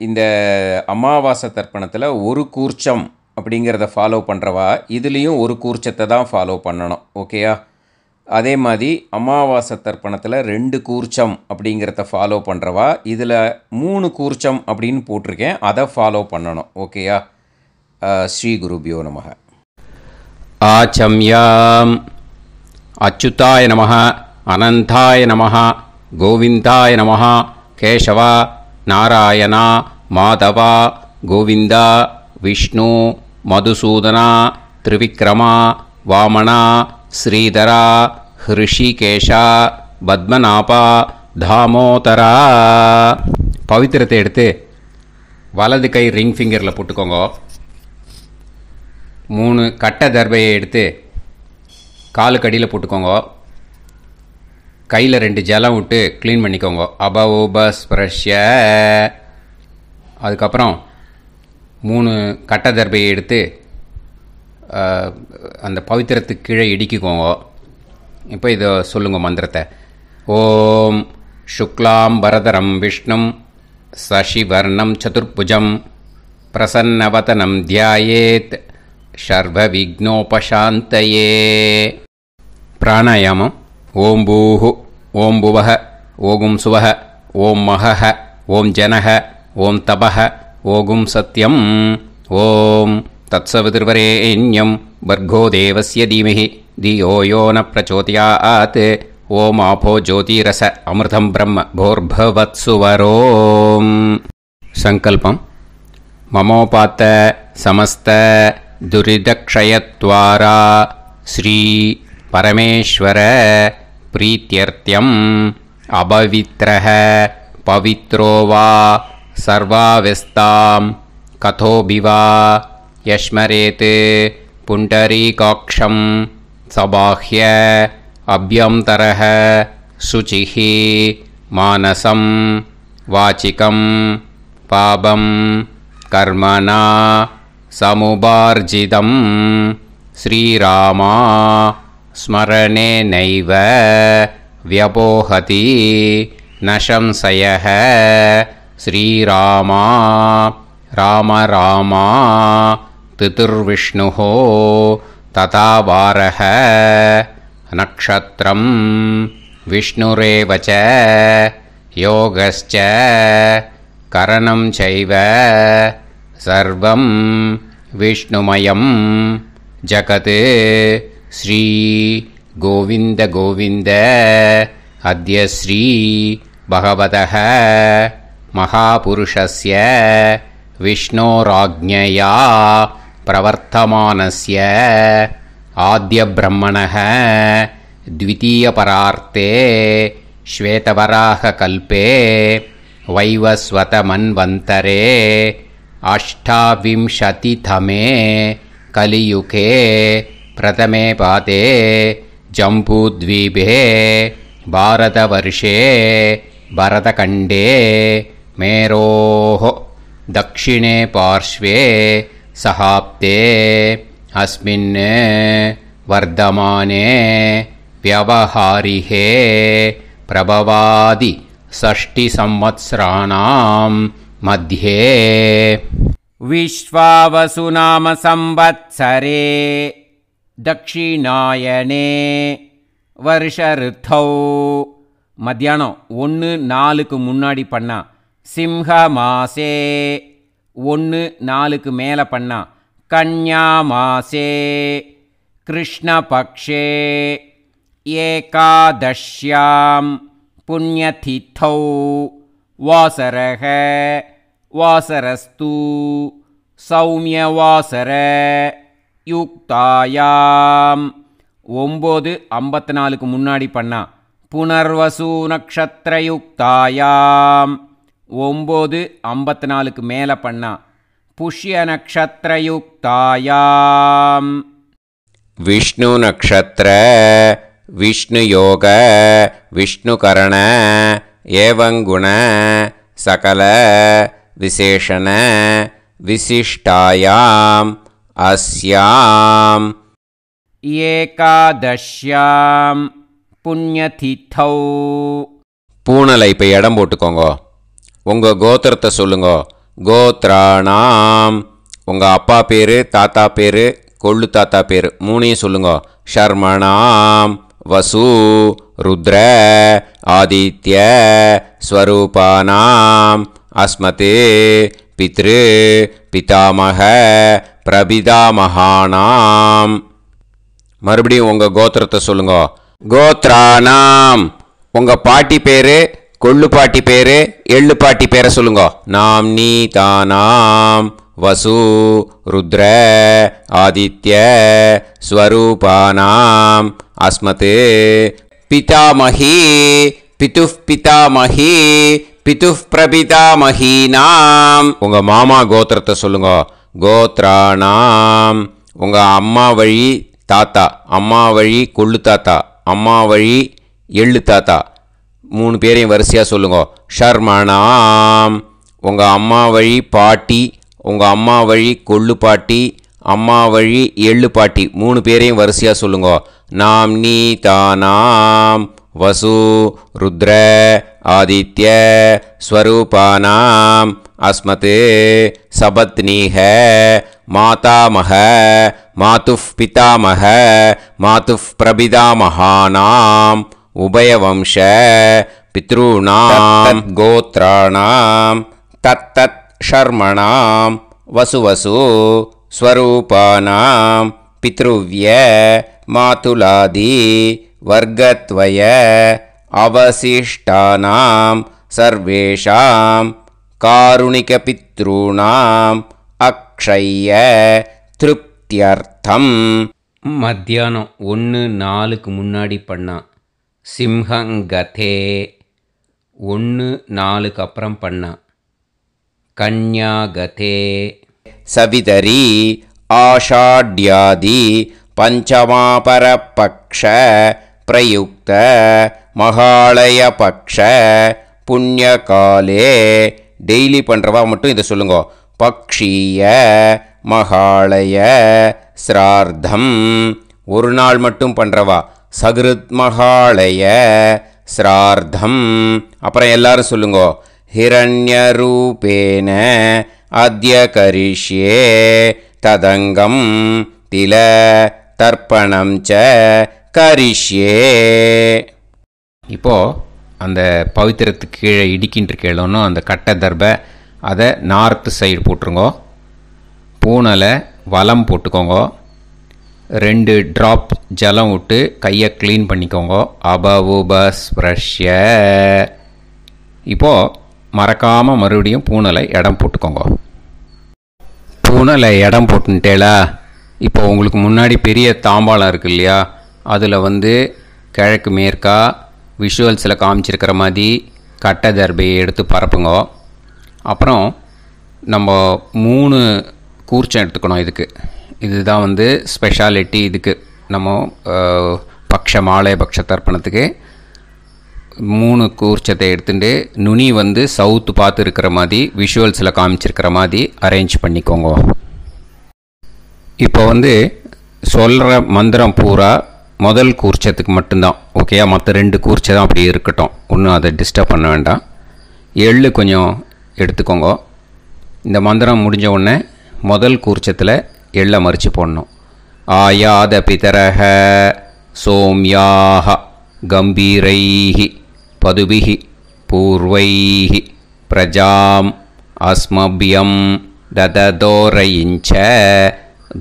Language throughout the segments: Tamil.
இந்த அமாவாசை தர்ப்பணத்தில் ஒரு கூர்ச்சம் அப்படிங்கிறத ஃபாலோ பண்ணுறவா இதுலேயும் ஒரு கூர்ச்சத்தை தான் ஃபாலோ பண்ணணும். ஓகேயா? அதே மாதிரி அமாவாசை தர்ப்பணத்தில் 2 கூர்ச்சம் அப்படிங்கிறத ஃபாலோ பண்ணுறவா இதில் 3 கூர்ச்சம் அப்படின்னு போட்டிருக்கேன், அதை ஃபாலோ பண்ணணும். ஓகேயா? ஸ்ரீ குருபியோ நமக. ஆச்சம்யாம். அச்சுதாய நமஹ, அனந்தாய நமஹ, கோவிந்தாய நமஹ, கேசவா, நாராயணா, மாதவா, கோவிந்தா, விஷ்ணு, மதுசூதனா, திரிவிக்ரமா, வாமனா, ஸ்ரீதரா, ஹிருஷிகேஷா, பத்மநாபா, தாமோதரா. பவித்திரத்தை எடுத்து வலது கை ரிங் ஃபிங்கரில் போட்டுக்கோங்க. 3 கட்டை தர்பையை எடுத்து காலுக்கடியில் போட்டுக்கோங்க. கையில் 2 ஜலம் விட்டு க்ளீன் பண்ணிக்கோங்க. அபவோபஸ்பிரஷ்ய. அதுக்கப்புறம் 3 கட்டை தர்பையை எடுத்து அந்த பவித்திரத்துக்கு கீழே இடிக்கிக்கோங்க. இப்போ இதை சொல்லுங்க மந்திரத்தை. ஓம் சுக்லாம் வரதரம் விஷ்ணும் சசிவர்ணம் சதுர்புஜம் பிரசன்னவதனம் தியாயேத் சர்வ விக்னோபசாந்தயே. பிராணாயாமம். ஓம் பூஹு, ஓம் புவஹ, ஓகும் சுவஹ, ஓம் மஹஹ, ஓம் ஜனஹ, ஓம் தபஹ, ஓகும் சத்யம். ஓம் தத்சவிதுர்வரேண்யம் வர்கோ தேவஸ்ய தீமஹி தியோ யோ ந பிரச்சோதயாத். ஓம் ஆபோ ஜோதிரச அமிர்தம் பிரம்ம போர்பவத்சுவரோம். சங்கல்பம். மமோபாத்த சமஸ்த துரிதக்ஷயத்வாரா ஸ்ரீ பரமேஸ்வர பிரீத்யர்த்தியம் அபவித்ரஹ பவித்ரோ வா சர்வாவஸ்தாம் கதோபிவா யஸ்மரேத் புண்டரீகாக்ஷம் சபாஹ்ய அப்யந்தரஹ சுசிஹ மானசம் வாசிகம் பாபம் கர்மணா சமுபார்ஜிதம் ஸ்ரீராமா ஸ்மரணேனைவ வ்யபோஹதி நசம்சயः. ஸ்ரீராமா ராம ராமா திதிர்விஷ்ணுः ததா வாரः. நக்ஷத்ரம் விஷ்ணுரேவ ச யோகஸ்ச கரணம் சைவ சர்வம் விஷ்ணுமயம் ஜகத். ஸ்ரீ கோவிந்த கோவிந்த. அத்ய ஸ்ரீ பகவதः மகாபுருஷஸ்ய விஷ்ணோராஜ்ஞயா பிரவர்த்தமானஸ்ய ஆத்ய பிரம்மணः த்விதீயபரார்த்தே ஸ்வேதவராக கல்பே வைவஸ்வத மன்வந்தரே அஷ்டாவிம்சதிதமே கலியுகே பிரதமே பாதே ஜம்பூத்வீபே பாரதவர்ஷே பரதகண்டே மேரோः தக்ஷிணே பார்ஷ்வே சஹாப்தே அஸ்மின் வர்தமானே வியவஹாரிஹே பிரபவாதி ஷஷ்டி சம்வத்சராணாம் மத்யே. விஸ்வாவசு நாம சம்வத்சரே தக்ஷிணாயனே வருஷ ருத்தௌ. மத்தியானம் 1:04 முன்னாடி பண்ணா சிம்ஹ மாசே. 1:04 மேலே பண்ணா கன்யா மாசே. கிருஷ்ணபக்ஷே ஏகாதஷ்யாம் புண்ணியதிதௌ வாசரக வாசரஸ்து சௌமியவாசர யுக்தாயாம். 9:54 முன்னாடி பண்ணா புனர்வசு நக்ஷத்ரயுக்தாயாம். 9:54 மேலே பண்ணா புஷ்ய நக்ஷத்ரயுக்தாயாம். விஷ்ணு நக்ஷத்ர விஷ்ணுயோக விஷ்ணுகரண ஏவங்குண சகல விசேஷண விசிஷ்டாயாம் அஸ்யாம் ஏகாதஷ்யாம் புண்ணியதிதௌ. பூனலை இப்போ இடம் போட்டுக்கோங்க. உங்கள் கோத்திரத்தை சொல்லுங்க. கோத்ராணாம் உங்கள் அப்பா பேர், தாத்தா பேர், கொள்ளு தாத்தா பேர் மூணையும் சொல்லுங்க. ஷர்மணாம் வசு ருத்ர ஆதித்ய ஸ்வரூபானாம் அஸ்மதே பித்ரு பிதாமக பிரபிதாமகானாம். மறுபடியும் உங்கள் கோத்திரத்தை சொல்லுங்க. கோத்ரானாம் உங்கள் பாட்டி பேர், கொள்ளு பாட்டி பேர், எள்ளு பாட்டி பேரை சொல்லுங்க. நாம் நீ தானாம் வசு ருத்ர ஆதித்ய ஸ்வரூபானாம் அஸ்மதே பிதாமகி பிதுஃப் பிதாமகி பிதுஃப் பிரபிதாமகீனாம். உங்கள் மாமா கோத்திரத்தை சொல்லுங்க. கோத்ரானாம் உங்கள் அம்மா வழி தாத்தா, அம்மா வழி கொள்ளு தாத்தா, அம்மா வழி எள்ளு தாத்தா மூணு பேரையும் வரிசையாக சொல்லுங்க. ஷர்மணாம் உங்கள் அம்மா வழி பாட்டி, உங்கள் அம்மா வழி கொள்ளு பாட்டி, அம்மா வழி எள்ளு பாட்டி மூணு பேரையும் வரிசையாக சொல்லுங்க. நாம் நீ தானாம் வசு ருத்ர ஆதித்ய ஸ்வரூபானாம் அஸ்மதே சபத்னீஹ மாதாமக மாதுஃப் பிதாமக மாதுஃப் பிரபிதாமகானாம் உபயவம்ச பித்ருணாம் கோத்ராணாம் தத்தத் ஷர்மணாம் வசுவசு ஸ்வரூபானாம் பித்ருவ்ய மாதுலாதி வர்கத்வய அவசிஷ்டானாம் சர்வேஷாம் காருணிக பித்ருணாம் அக்ஷய திருப்தியர்த்தம். மத்தியானம் 1:04 முன்னாடி பண்ணான். சிம்ஹங்கதே 1:04 அப்புறம் பண்ணான். கன்யாகதே சவிதரி ஆஷாட்யாதி பஞ்சமாபரபக்ஷ பிரயுக்த மகாலய பக்ஷ புண்ணியகாலே. டெய்லி பண்ணுறவா மட்டும் இதை சொல்லுங்க. பக்ஷீய மகாலய ஸ்ரார்த்தம். ஒரு நாள் மட்டும் பண்ணுறவா சகிருத் மகாலய ஸ்ரார்த்தம். அப்புறம் எல்லாரும் சொல்லுங்க. ஹிரண்யரூபேன அத்ய கரிஷ்யே ததங்கம் தில தர்ப்பணம் ச கரிஷ்யே. இப்போது அந்த பவித்திரத்துக்கு கீழே இடிக்கின்ற கேளோன்னு அந்த கட்டை தர்பை அதை நார்த்து சைடு போட்டுருங்கோ. பூனலை வலம் போட்டுக்கோங்க. 2 ட்ராப் ஜலம் விட்டு கையை க்ளீன் பண்ணிக்கோங்க. அபவுபஸ்ப்ரஷ்ய. இப்போது மறக்காமல் மறுபடியும் பூனலை இடம் போட்டுக்கோங்க. பூனலை இடம் போட்டுட்டேலா. இப்போ உங்களுக்கு முன்னாடி பெரிய தாம்பாளம் இருக்குது இல்லையா, அதில் கிழக்கு மேற்கா விஷுவல்ஸில் காமிச்சிருக்கிற மாதிரி கட்டை தர்பையை எடுத்து பரப்புங்க. அப்புறம் நம்ம 3 கூர்ச்சம் எடுத்துக்கணும். இதுதான் ஸ்பெஷாலிட்டி. இதுக்கு நம்ம பக்ஷ மாலை பக்ஷ தர்ப்பணத்துக்கு 3 கூர்ச்சத்தை எடுத்துட்டு நுனி சவுத்து பார்த்து இருக்கிற மாதிரி விஷுவல்ஸில் காமிச்சிருக்கிற மாதிரி அரேஞ்ச் பண்ணிக்கோங்க. இப்போ சொல்கிற மந்திரம் பூரா முதல் கூர்ச்சத்துக்கு மட்டும்தான். ஓகேயா? மற்ற 2 கூர்ச்சை தான் அப்படி இருக்கட்டும். ஒன்றும் அதை டிஸ்டர்ப் பண்ண வேண்டாம். எள்ளு கொஞ்சம் எடுத்துக்கோங்க. இந்த மந்திரம் முடிஞ்ச உடனே முதல் கூர்ச்சத்தில் எள்ளை மறித்து போடணும். ஆயாத பிதரஹ சோம்யாக கம்பீரைஹி பதுபிஹி பூர்வைஹி பிரஜாம் அஸ்மபியம் தததோரயிஞ்ச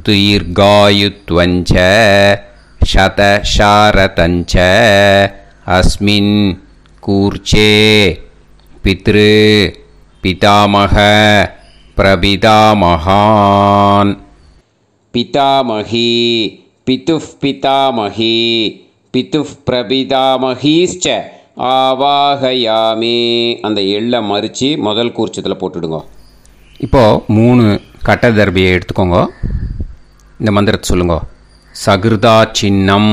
தீர்காயுத்வஞ்ச சதசாரதஞ்ச அஸ்மின் கூர்ச்சே பித்ரு பிதாமக பிரபிதாமகான். பிதாமகி பிதுஃப் பிதாமகி பிதுஃப் பிரபிதாமகீஸ்ச ஆவாகயாமே. அந்த எள்ளை மறித்து முதல் கூர்ச்சத்தில் போட்டுடுங்க. இப்போது 3 கட்டை தர்பியை எடுத்துக்கோங்க. இந்த மந்திரத்தை சொல்லுங்க. சகிருதா சின்னம்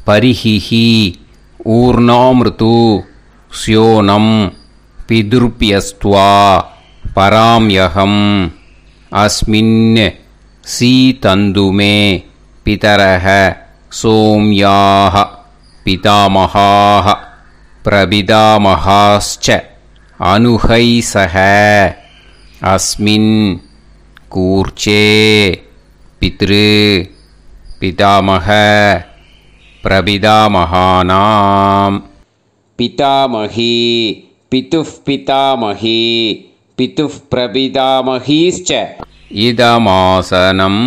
பரிஹிஹி ஊர்ணாமிருது ஸ்யோனம் பிதுர்பியஸ்துவா பராம்யகம் அஸ்மின் சீதந்துமே பிதரஹ சோம்யாக பிதாமகாः பிரபிதாமகாஸ்ச அனுகை சக அஸ்மின் கூர்ச்சே பித்ரு பிதாமக பிரபிதாமகானாம் பிதாமகி பிதுஃப் பிதாமகி பிதுஃப் பிரபிதாமகீஸ்ச இதமாசனம்.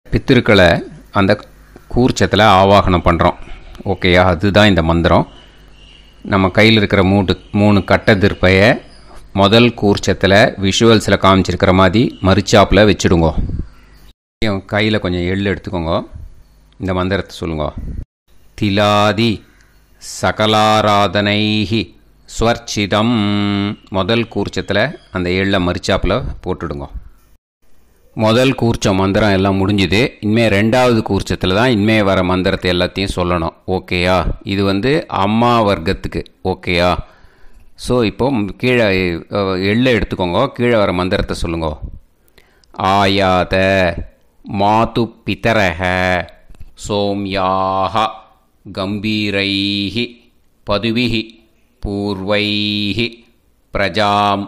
பித்திருக்களை அந்த கூர்ச்சத்தில் ஆவாகனம் பண்ணுறோம். ஓகேயா, அதுதான் இந்த மந்திரம். நம்ம கையில் இருக்கிற மூணு கட்டை திருப்பையை முதல் கூர்ச்சத்தில் விஷுவல்ஸில் காமிச்சிருக்கிற மாதிரி மரிச்சாப்பில் வச்சுடுங்கோ. கையில் கொஞ்சம் எள்ளு எடுத்துக்கோங்க. இந்த மந்திரத்தை சொல்லுங்க. திலாதி சகலாராதனைஹி ஸ்வர்ச்சிதம். முதல் கூர்ச்சத்தில் அந்த எள்ளை மரிச்சாப்பில் போட்டுடுங்க. முதல் கூர்ச்சம் மந்திரம் எல்லாம் முடிஞ்சுது. இனிமேல் ரெண்டாவது கூர்ச்சத்தில் தான் இனிமேல் வர மந்திரத்தை எல்லாத்தையும் சொல்லணும். ஓகேயா, இது அம்மா வர்க்கத்துக்கு. ஓகேயா, ஸோ இப்போது கீழே எள்ளை எடுத்துக்கோங்க. கீழே வர மந்திரத்தை சொல்லுங்க. ஆயாத மாது பிதரஹ சோம்யாக கம்பீரைஹி பதுவிஹி பூர்வைஹி பிரஜாம்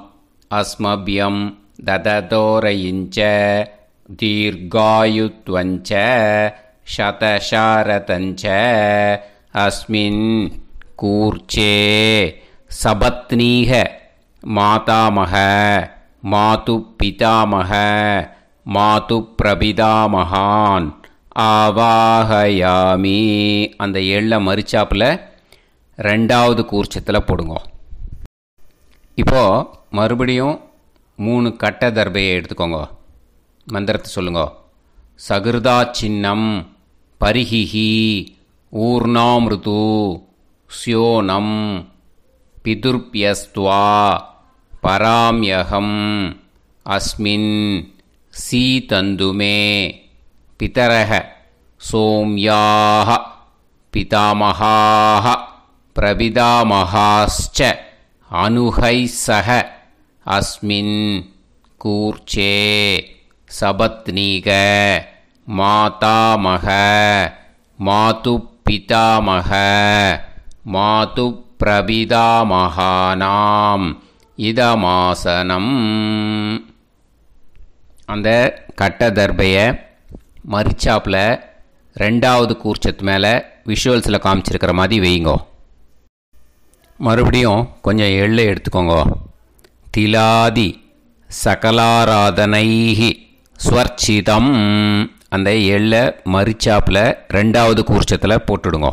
அஸ்மபியம் தததோரயிஞ்ச தீர்காயுத்வஞ்ச சதசாரதஞ்ச அஸ்மின் கூர்ச்சே சபத்னீக மாதாமக மாது பிதாமக மாது பிரபிதாமகான் ஆவாஹயாமி. அந்த எள்ளை மரிச்சாப்பில் ரெண்டாவது கூர்ச்சத்தில் போடுங்க. இப்போது மறுபடியும் 3 கட்ட தர்பையை எடுத்துக்கோங்க. மந்திரத்தை சொல்லுங்க. சகிருதா சின்னம் பரிஹிஹி ஊர்ணாமிருது ஸ்யோனம் பிதுர்பியஸ்துவா பராம்யகம் அஸ்மின் சீதந்துமே பிதரஹ சோம்யாக பிதாமகாஹ பிரபிதாமகாஸ்ச அனுகைசஹ அஸ்மின் கூர்ச்சே சபத்னீக மாதாமக மாது பிதாமக மாது பிரபிதாமகானாம் இதமாசனம். அந்த கட்ட தர்பையை மரிச்சாப்பில் ரெண்டாவது கூர்ச்சத்து மேலே விஷுவல்ஸில் காமிச்சிருக்கிற மாதிரி வைங்கோ. மறுபடியும் கொஞ்சம் எள்ளை எடுத்துக்கோங்க. திலாதி சகலாராதனைஹி ஸ்வர்ச்சிதம். அந்த எள்ளை மரிச்சாப்பில் ரெண்டாவது கூர்ச்சத்தில் போட்டுடுங்க.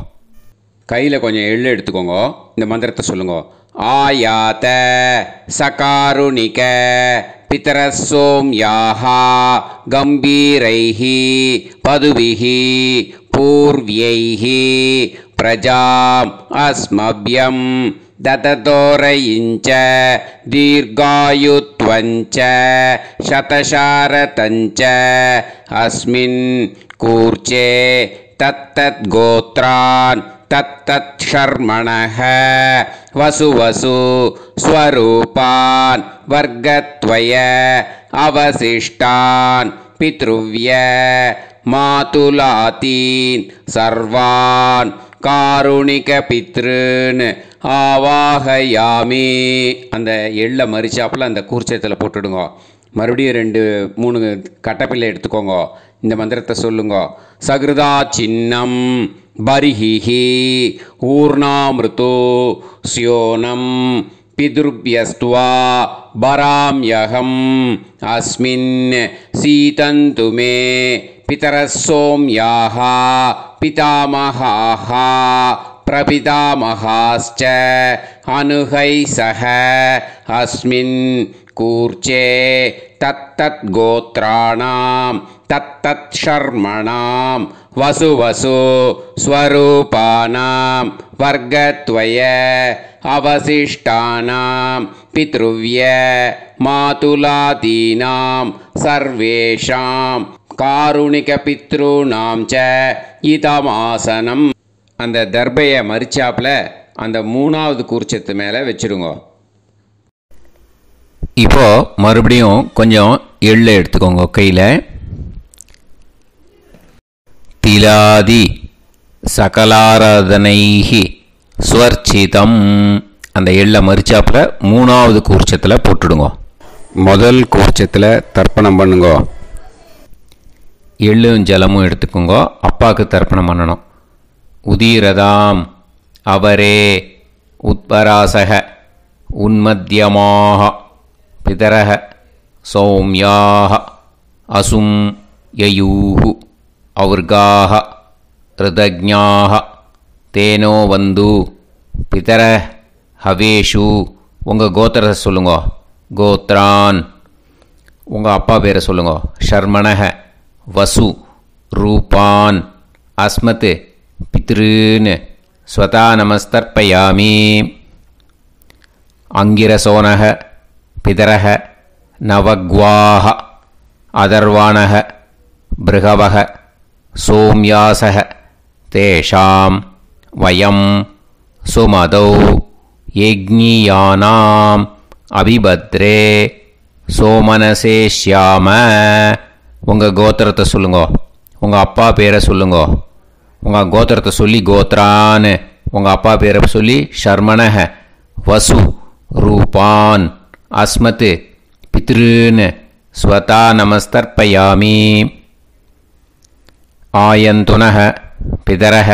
கையில் கொஞ்சம் எள்ளு எடுத்துக்கோங்க. இந்த மந்திரத்தை சொல்லுங்க. ஆயாத சகாருணிக பிதரசோம்யாஹா கம்பீரைஹி பதுவிஹி பூர்வ்யைஹி பிரஜாம் அஸ்மப்யம் தததோரயிஞ்ச தீர்காயுத்வஞ்ச சதசாரதஞ்ச அஸ்மின் கூர்ச்சே தத்தத் கோத்ரான் தத்தத் ஷர்மணஹ வசு வசு ஸ்வரூபான் வர்க்கத்வய அவசிஷ்டான் பித்ருவ்ய மாதுலாதீன் சர்வான் காருணிக பித்ருன் ஆவாஹயாமி. அந்த எள்ளை மரிச்சாப்பில் அந்த கூர்ச்சத்தில் போட்டுடுங்க. மறுபடியும் 2-3 கட்டப்பிள்ளை எடுத்துக்கோங்க. இந்த மந்திரத்தை சொல்லுங்க. சகிருதா சின்னம் பரிஹிஹி ஊர்ணாமிருது ஸ்யோனம் பிதுர்பியஸ்துவா பராம்யகம் அஸ்மின் சீதந்துமே பிதரசோம்யாக பிதாமகாஹ பிரபிதாமகாஸ்ச அனுகைசஹ அஸ்மின் கூர்ச்சே தத்தத் கோத்ராணாம் தத்தத் ஷர்மணாம் வசு வசு ஸ்வரூபானாம் வர்க்கத்வய அவசிஷ்டானாம் பித்ருவ்ய மாதுலாதீனாம் சர்வேஷாம் காருணிக பித்ருணாம் ச இதமாசனம். அந்த தர்பையை மரிச்சாப்பில் அந்த 3வது கூர்ச்சத்து மேலே வச்சுடுங்க. இப்போது மறுபடியும் கொஞ்சம் எள்ளை எடுத்துக்கோங்க கையில். திலாதி சகலாராதனைஹி ஸ்வர்ச்சிதம். அந்த எள்ளை மறிச்சாப்பில் 3வது கூர்ச்சத்தில் போட்டுடுங்க. முதல் கூர்ச்சத்தில் தர்ப்பணம் பண்ணுங்க. எள்ளும் ஜலமும் எடுத்துக்கோங்க. அப்பாவுக்கு தர்ப்பணம் பண்ணணும். உதீரதாம் அவரே உத்பராசக உன்மத்தியமாக பிதரக சௌமியாக அசும் யயூஹு அவுர்காக ரிதஜ்ஞாக தேனோ வந்து பிதர ஹவேஷு. உங்கள் கோத்திரத்தை சொல்லுங்க. கோத்ரான். உங்கள் அப்பா பேரை சொல்லுங்க. ஷர்மணக வசு ரூபான் அஸ்மத் பித்ருன்னு ஸ்வதா நமஸ்தர்ப்பயாமி. அங்கிரசோனக பிதரக நவக்வாஹ அதர்வாணக பிருகவக சோம்யாசக தேஷாம் வயம் சுமதௌ யஜ்ஞியானாம் அபிபத்ரே சோமனசேஷ்யாம. உங்கள் கோத்திரத்தை சொல்லுங்க. உங்கள் அப்பா பேரை சொல்லுங்க. உங்கள் கோத்திரத்தை சொல்லி கோத்ரான்னு, உங்கள் அப்பா பேரை சொல்லி ஷர்மணக வசு ரூபான் அஸ்மத் பித்ருன்னு ஸ்வதா நமஸ்தர்ப்பயாமி. ஆயந்துனக பிதரக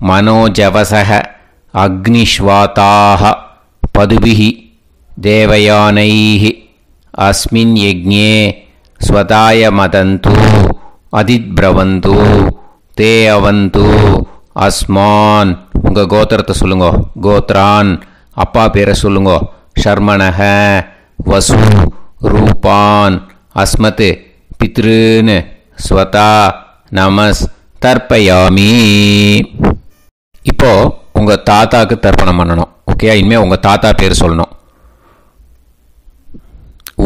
மனோஜவசக அக்னிஷ்வாதாக பதுபிஹி தேவயானைஹி அஸ்மின் யஜ்ஞே ஸ்வதாய மதந்து அதித்பிரவந்து தே அவது அஸ்மான். உங்கள் கோத்திரத்தை சொல்லுங்க. கோத்ரான். அப்பா பேரை சொல்லுங்க. ஷர்மணக வசு ரூபான் அஸ்மத் பித்ருன்னு ஸ்வதா நமஸ் தர்ப்பயாமி. இப்போது உங்கள் தாத்தாவுக்கு தர்ப்பணம் பண்ணணும். ஓகே, இனிமேல் உங்கள் தாத்தா பேர் சொல்லணும்.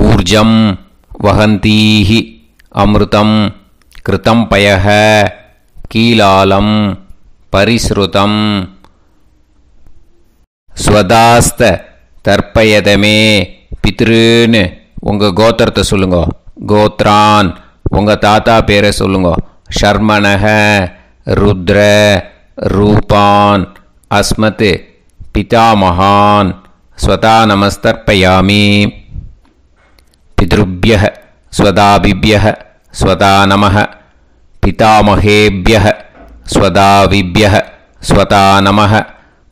ஊர்ஜம் வஹந்தீஹி அமிர்தம் கிருதம் பயஹ கீலாலம் பரிஸ்ருதம் ஸ்வதாஸ்த தர்ப்பயதமே பித்ருன்னு. உங்கள் கோத்திரத்தை சொல்லுங்க. கோத்ரான். உங்கள் தாத்தா பேரை சொல்லுங்க. ஷர்மணக ருத்ர ரூபான் அஸ்மத் பிதாமகான் ஸ்வதா நமஸ்தர்ப்பயாமி. பித்ருப்யஹ ஸ்வதாபிப்யஹ ஸ்வதா நமஹ பிதாமகேப்யஹ ஸ்வதாவிப்யஹ ஸ்வதா நமஹ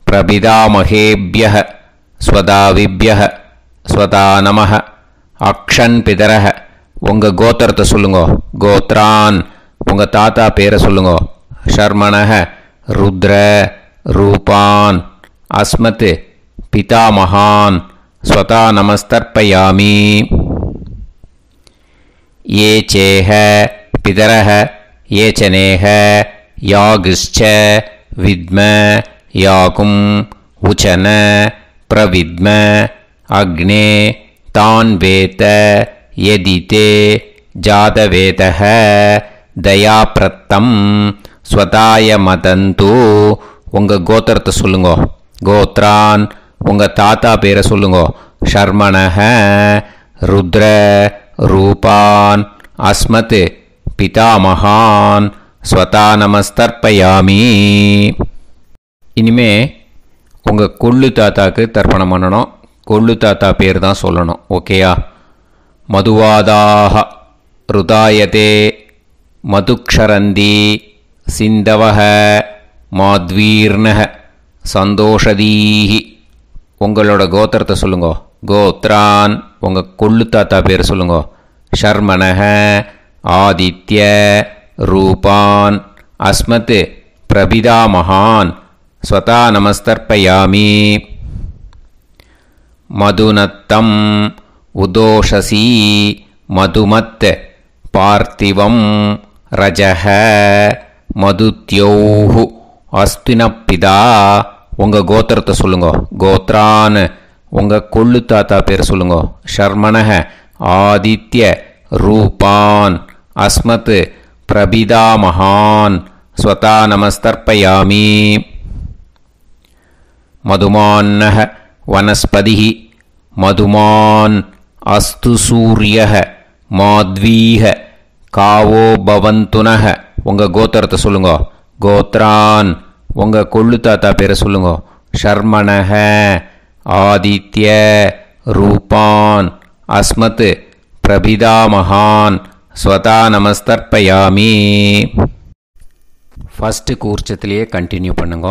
பிரபிதாமகேப்யஹ ஸ்வதாவிப்யஹ ஸ்வதா நமஹ. அக்ஷன் பிதரஹ. உங்கள் கோத்திரத்தை சொல்லுங்க. கோத்ரான். உங்கள் தாத்தா பேரை சொல்லுங்க. ஷர்மணக ருத்ர ரூபான் அஸ்மத் பிதாமகான் ஸ்வதா நமஸ்தர்ப்பயாமி. ये चेह पितरः ये च नेह यागश्च विद्म याकुम् उचन प्रविद्म अग्ने तान् वेत यदिते जातवेतः दयाप्रत्तं स्वताय मदन्तु. உங்கள் கோத்திரத்தை சொல்லுங்க. கோத்ரான். உங்கள் தாத்தா பேரை சொல்லுங்க. ஷர்மணக ருத்ர ரூபான் அஸ்மத் பிதாமகான் ஸ்வதா நமஸ்தர்ப்பயாமி. இனிமே உங்கள் கொள்ளு தாத்தாக்கு தர்ப்பணம் பண்ணணும். கொள்ளு தாத்தா பேர் தான் சொல்லணும். ஓகேயா? மதுவாதாக ருதாயதே மதுக்ஷரந்தி சிந்தவஹ மாத்வீர்ணஹ சந்தோஷதீஹி. உங்களோட கோத்திரத்தை சொல்லுங்க. கோத்ரான். உங்கள் கொள்ளு தாத்தா பேர் சொல்லுங்க. ஷர்மணக ஆதித்ய ரூபான் அஸ்மத் பிரபிதாமகான் ஸ்வதா நமஸ்தர்ப்பயாமி. மதுநத்தம் உதோஷசி மதுமத் பார்த்திவம் ரஜஹ மதுத்யோஹு அஸ்தினப்பிதா. உங்கள் கோத்திரத்தை சொல்லுங்க. கோத்ரான். உங்கள் கொள்ளு தாத்தா பேர் சொல்லுங்க. ஷர்மணக ஆதித்ய ரூபான் அஸ்மத் பிரபிதாமகான் ஸ்வதா நமஸ்தர்ப்பயாமி. மதுமான்னஹ வனஸ்பதிஹி மதுமான் அஸ்து சூரியஹ மாத்வீஹ காவோ பவந்துனஹ. உங்கள் கோத்திரத்தை சொல்லுங்க. கோத்ரான். உங்கள் கொள்ளு தாத்தா பேரை சொல்லுங்க. ஷர்மணஹ ஆதித்ய ரூபான் அஸ்மத் பிரபிதாமகான் ஸ்வதா நமஸ்தர்ப்பயாமி. ஃபஸ்ட்டு கூர்ச்சத்திலேயே கண்டினியூ பண்ணுங்க.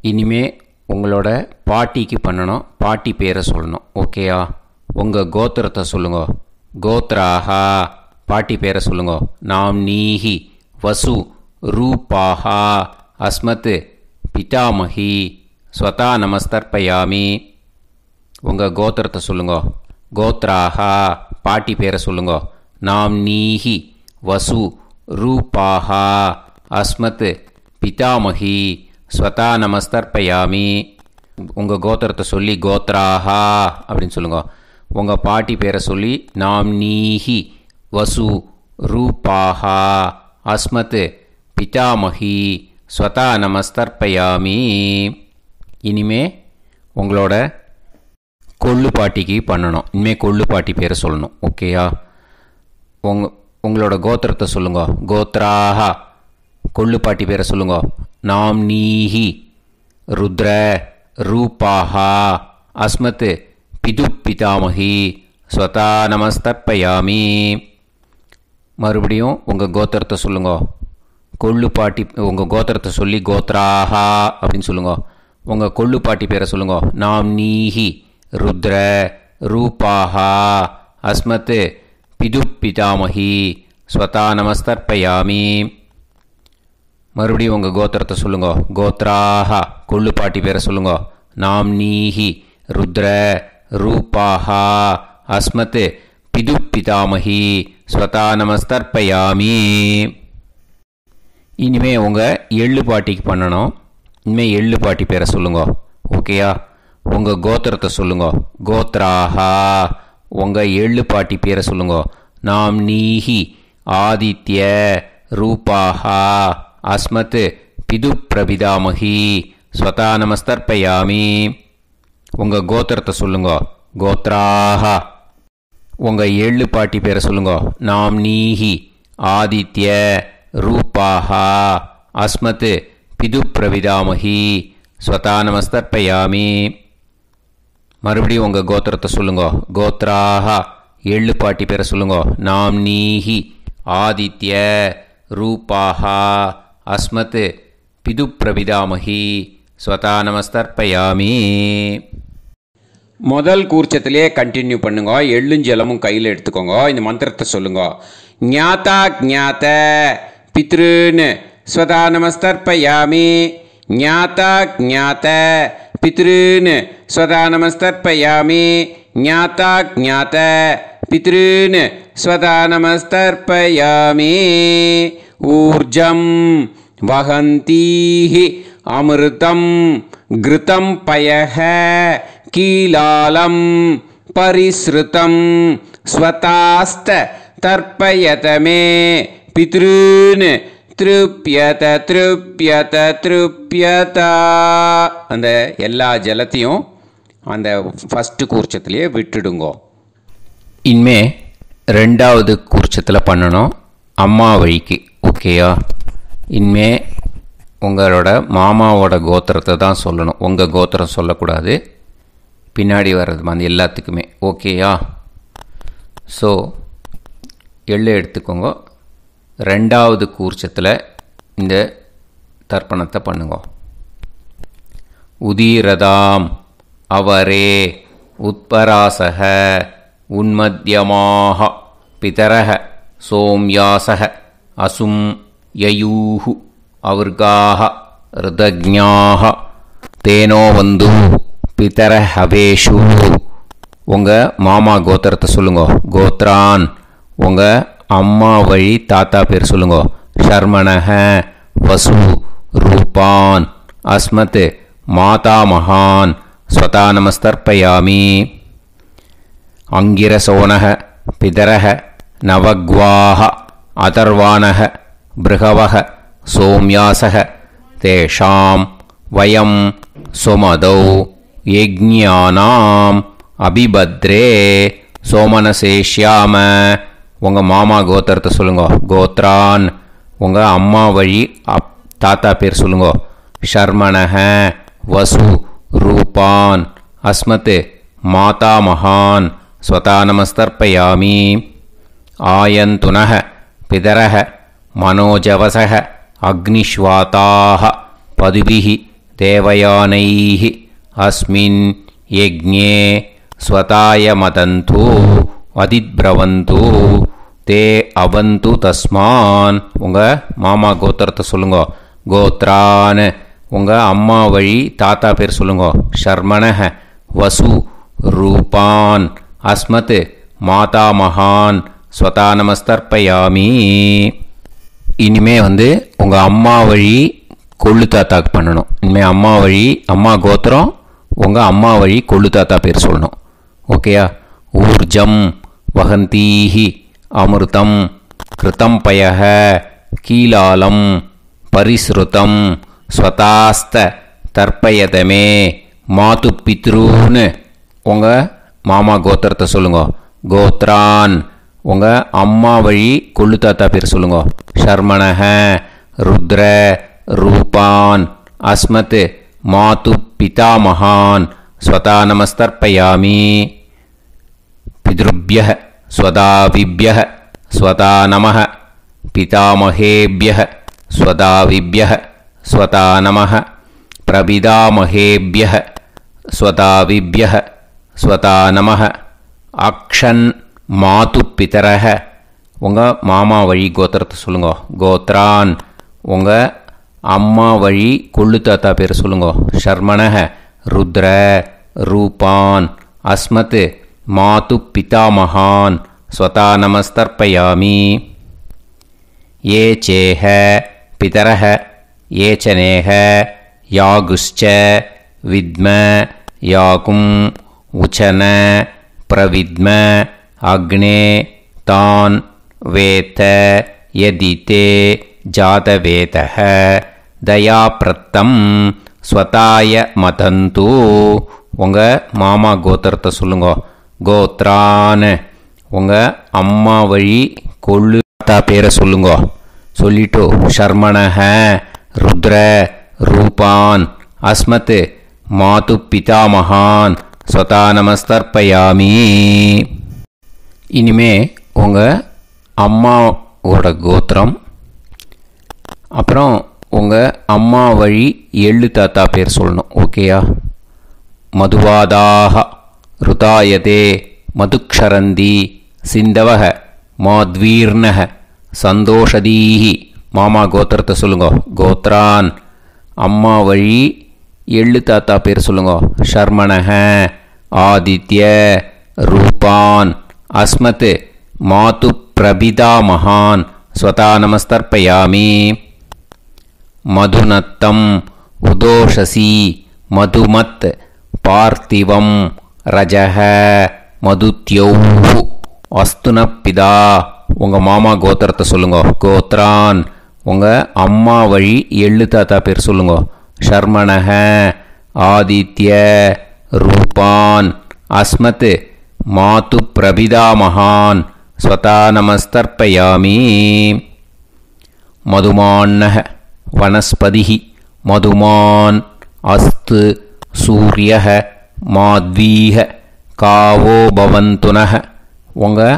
இனிமே உங்களோட பாட்டிக்கு பண்ணணும், பாட்டி பேரை சொல்லணும். ஓகேயா? உங்கள் கோத்திரத்தை சொல்லுங்க. கோத்ராஹா பாட்டி பேரை சொல்லுங்க. நாம் நீஹி வசு ரூபாஹா அஸ்மத் பிதாமஹி ஸ்வதா நமஸ்தர்ப்பயாமி. உங்கள் கோத்திரத்தை சொல்லுங்க. கோத்ராஹா பாட்டி பேரை சொல்லுங்க. நாம் நீஹி வசு ரூபாஹா அஸ்மத் பிதாமஹி ஸ்வதா நமஸ்தர்ப்பயாமி. உங்கள் கோத்திரத்தை சொல்லி கோத்ராஹா அப்படின்னு சொல்லுங்க. உங்கள் பாட்டி பேரை சொல்லி நாம் நீஹி வசு ரூபாஹா அஸ்மத் பிதாமஹி ஸ்வதா நமஸ்தர்ப்பயாமி. இனிமே உங்களோட கொள்ளு பாட்டிக்கு பண்ணணும். இனிமேல் கொள்ளு பாட்டி பேரை சொல்லணும். ஓகேயா? உங்களோட கோத்திரத்தை சொல்லுங்க. கோத்ராஹா கொள்ளு பாட்டி பேரை சொல்லுங்க. நாம் நீஹி ருத்ர ரூபாஹா அஸ்மத் பிது பிதாமஹி ஸ்வதா நமஸ்தர்ப்பயாமி. மறுபடியும் உங்கள் கோத்திரத்தை சொல்லுங்க. கொள்ளு பாட்டி உங்கள் கோத்திரத்தை சொல்லி கோத்ராஹா அப்படின்னு சொல்லுங்க. உங்கள் கொள்ளு பாட்டி பேரை சொல்லுங்க. நாம் நீஹி ருத்ர ரூபாஹா அஸ்மத் பிது பிதாமஹி ஸ்வதா நமஸ்தர்ப்பயாமி. மறுபடியும் உங்கள் கோத்திரத்தை சொல்லுங்க. கோத்ராஹா கொள்ளு பாட்டி பேரை சொல்லுங்க. நாம் நீஹி ருத்ர ரூபாஹா அஸ்மத் பிது பிதாமஹி ஸ்வதா நமஸ்தர்ப்பயாமி. இனிமே உங்கள் எள்ளு பாட்டிக்கு பண்ணணும். இனிமேல் எள்ளு பாட்டி பேரை சொல்லுங்க. ஓகேயா? உங்கள் கோத்திரத்தை சொல்லுங்க. கோத்ராஹா உங்கள் எள்ளு பாட்டி பேரை சொல்லுங்க. நாம் நீஹி ஆதித்ய ரூபாஹா அஸ்மத் பிது பிரபிதாமஹி ஸ்வதா நமஸ்தர்ப்பயாமி. உங்கள் கோத்திரத்தை சொல்லுங்க. கோத்ராஹா உங்கள் எள்ளு பாட்டி பேரை சொல்லுங்க. நாம் நீஹி ஆதித்ய ரூபாஹா அஸ்மத் பிது பிரபிதாமஹி ஸ்வதா நமஸ்தர்ப்பயாமி. மறுபடியும் உங்கள் கோத்திரத்தை சொல்லுங்க. கோத்ராஹா எள்ளு பாட்டி பேரை சொல்லுங்க. நாம் நீஹி ஆதித்ய ரூபாஹா அஸ்மத் பிது பிரபிதாமஹி ஸ்வதா நமஸ்தர்ப்பயாமி. முதல் கூர்ச்சத்திலே கண்டினியூ பண்ணுங்க. எள்ளும் ஜலமும் கையில் எடுத்துக்கோங்க. இந்த மந்திரத்தை சொல்லுங்க. ஞாதா ஞாத பித்ருன்னு ஸ்வதா நமஸ்தர்ப்பயாமி. ஞாதா ஞாத பித்ருன்னு ஸ்வதா நமஸ்தர்ப்பயாமி. ஞாதா ஞாத பித்ருன்னு ஸ்வதா நமஸ்தர்ப்பயாமி. ஊர்ஜம் வஹந்தீஹி அமிர்தம் கிருதம் பயஹ கீலாலம் பரிஸ்ருதம் ஸ்வதாஸ்த தர்ப்பயதமே பித்ருன்னு திருப்யத திருப்யத திருப்யதா. அந்த எல்லா ஜலத்தையும் அந்த ஃபஸ்ட்டு கூர்ச்சத்திலேயே விட்டுடுங்க. இனிமே ரெண்டாவது கூர்ச்சத்தில் பண்ணணும், அம்மா வழிக்கு. ஓகேயா? இனிமே உங்களோட மாமாவோட கோத்திரத்தை தான் சொல்லணும். உங்கள் கோத்திரம் சொல்லக்கூடாது, பின்னாடி வர்றது மாதிரி எல்லாத்துக்குமே. ஓகேயா? ஸோ எள்ளு எடுத்துக்கோங்க. ரெண்டாவது கூர்ச்சத்தில் இந்த தர்ப்பணத்தை பண்ணுங்க. உதீரதாம் அவரே உத்பராசக உன்மத்யமாக பிதரக சோம்யாசக அசும் யயூஹு அவர்காக ருதஜ்ஞாக தேனோ வந்து பிதர ஹவேஷு. உங்கள் மாமா கோத்திரத்தை சொல்லுங்க. கோத்ரான் உங்கள் அம்மா வழி தாத்தா பேர் சொல்லுங்க. ஷர்மணஹ வசு ரூபான் அஸ்மத் மாதா மகான் ஸ்வதா நமஸ்தர்ப்பயாமி. அங்கிரசோனக பிதரக நவக்வாஹ அதர்வாணக பிருகவக சோம்யாசக தேஷாம் வயம் சுமதௌ யஜ்ஞானாம் அபிபத்ரே சோமனசேஷ்யாம. உங்கள் மாமா கோத்திரத்தை சொல்லுங்க. கோத்ரான் உங்கள் அம்மா வழி தாத்தா பேர் சொல்லுங்க. ஷர்மணஹ வசு ரூபான் அஸ்மத் மாதாமகான் ஸ்வதா நமஸ்தர்ப்பயாமி. ஆயந்துனஹ பிதரஹ மனோஜவசஹ அக்னிஷ்வாதாஹ பதுபிஹி தேவயானைஹி அஸ்மின் யஜ்ஞே ஸ்வதாய மதந்து அதிப்ரவந்து தே அவந்து தஸ்மான். உங்கள் மாமா கோத்திரத்தை சொல்லுங்க. கோத்ரான் உங்கள் அம்மா வழி தாத்தா பேர் சொல்லுங்க. ஷர்மணஹ வசு ரூபான் அஸ்மத் மாதாமகான் ஸ்வதா நமஸ்தர்ப்பயாமி. இனிமே உங்கள் அம்மா வழி கொள்ளு தாத்தாக்கு பண்ணணும். இனிமேல் அம்மா வழி அம்மா கோத்திரம் உங்கள் அம்மா வழி கொள்ளு தாத்தா பேர் சொல்லணும். ஓகேயா? ஊர்ஜம் வகந்தீஹி அமிர்தம் கிருதம் பயஹ கீலாலம் பரிஸ்ருதம் ஸ்வதாஸ்த தர்ப்பயதமே மாது பித்ரூன்னு உங்கள் மாமா கோத்திரத்தை சொல்லுங்க. கோத்ரான் உங்கள் அம்மா வழி கொள்ளு தாத்தா பேர் சொல்லுங்க. ஷர்மணஹ ருத்ர ரூபான் அஸ்மத் மாது பிதாமகான் ஸ்வதா நமஸ்தர்ப்பயாமி. பித்ருப்யஹ ஸ்வதாவிப்யஹ ஸ்வதா நமஹ பிதாமகேப்யஹ ஸ்வதாவிப்யஹ ஸ்வதா நமஹ பிரபிதாமகேப்யஹ ஸ்வதாவிப்யஹ ஸ்வதா நமஹ. அக்ஷன் மாது பிதரஹ உங்கள் மாமா வழி கோத்திரத்தை சொல்லுங்க. கோத்ரான் உங்கள் அம்மா வழி கொள்ளு தாத்தா பேர் சொல்லுங்க. ஷர்மணஹ ருத்ர ரூபான் அஸ்மத் மாது பிதாமகான் ஸ்வதா நமஸ்தர்ப்பயாமி. ஏ சேஹ பிதரஹ ஏச்சனேஹ யாகுஷ்ச வித்ம யாகும் உச்சன பிரவித்ம அக்னே தான் வேத யதிதே ஜாதவேதஹ தயாப்ரத்தம் ஸ்வதாய மதந்து. உங்கள் மாமா கோத்திரத்தை சொல்லுங்க. கோத்ரான் உங்கள் அம்மா வழி கொள்ளு தாத்தா பேரை சொல்லுங்க. சொல்லிட்டு ஷர்மணஹ ருத்ர ரூபான் அஸ்மத் மாது பிதாமகான் ஸ்வதா நமஸ்தர்ப்பயாமி. இனிமே உங்கள் அம்மாவோட கோத்திரம் அப்புறம் உங்கள் அம்மா வழி எள்ளு தாத்தா பேர் சொல்லணும். ஓகேயா? மதுவாதாக ருதாயதே மதுக்ஷரந்தி சிந்தவக மாத்வீர்ணக சந்தோஷதீஹி. மாமா கோத்திரத்தை சொல்லுங்க. கோத்ரான் அம்மா வழி எள்ளு தாத்தா பேர் சொல்லுங்க. ஷர்மணஹ ஆதித்ய ரூபான் அஸ்மத் மாது பிரபிதாமகான் ஸ்வதா நமஸ்தர்ப்பயாமி. மதுநத்தம் உதோஷசி மதுமத் பார்த்திவம் ரஜஹ மதுத்யௌஹு அஸ்துனப்பிதா. உங்கள் மாமா கோத்திரத்தை சொல்லுங்க. கோத்ரான் உங்கள் அம்மா வழி எள்ளு தாத்தா பேர் சொல்லுங்க. ஷர்மணஹ ஆதித்ய ரூபான் அஸ்மத் மாது பிரபிதாமகான் ஸ்வதா நமஸ்தர்ப்பயாமி. மதுமான்னஹ வனஸ்பதிஹி மதுமான் அஸ்து சூரியஹ மாத்வீஹ காவோ பவந்துனஹ. உங்கள்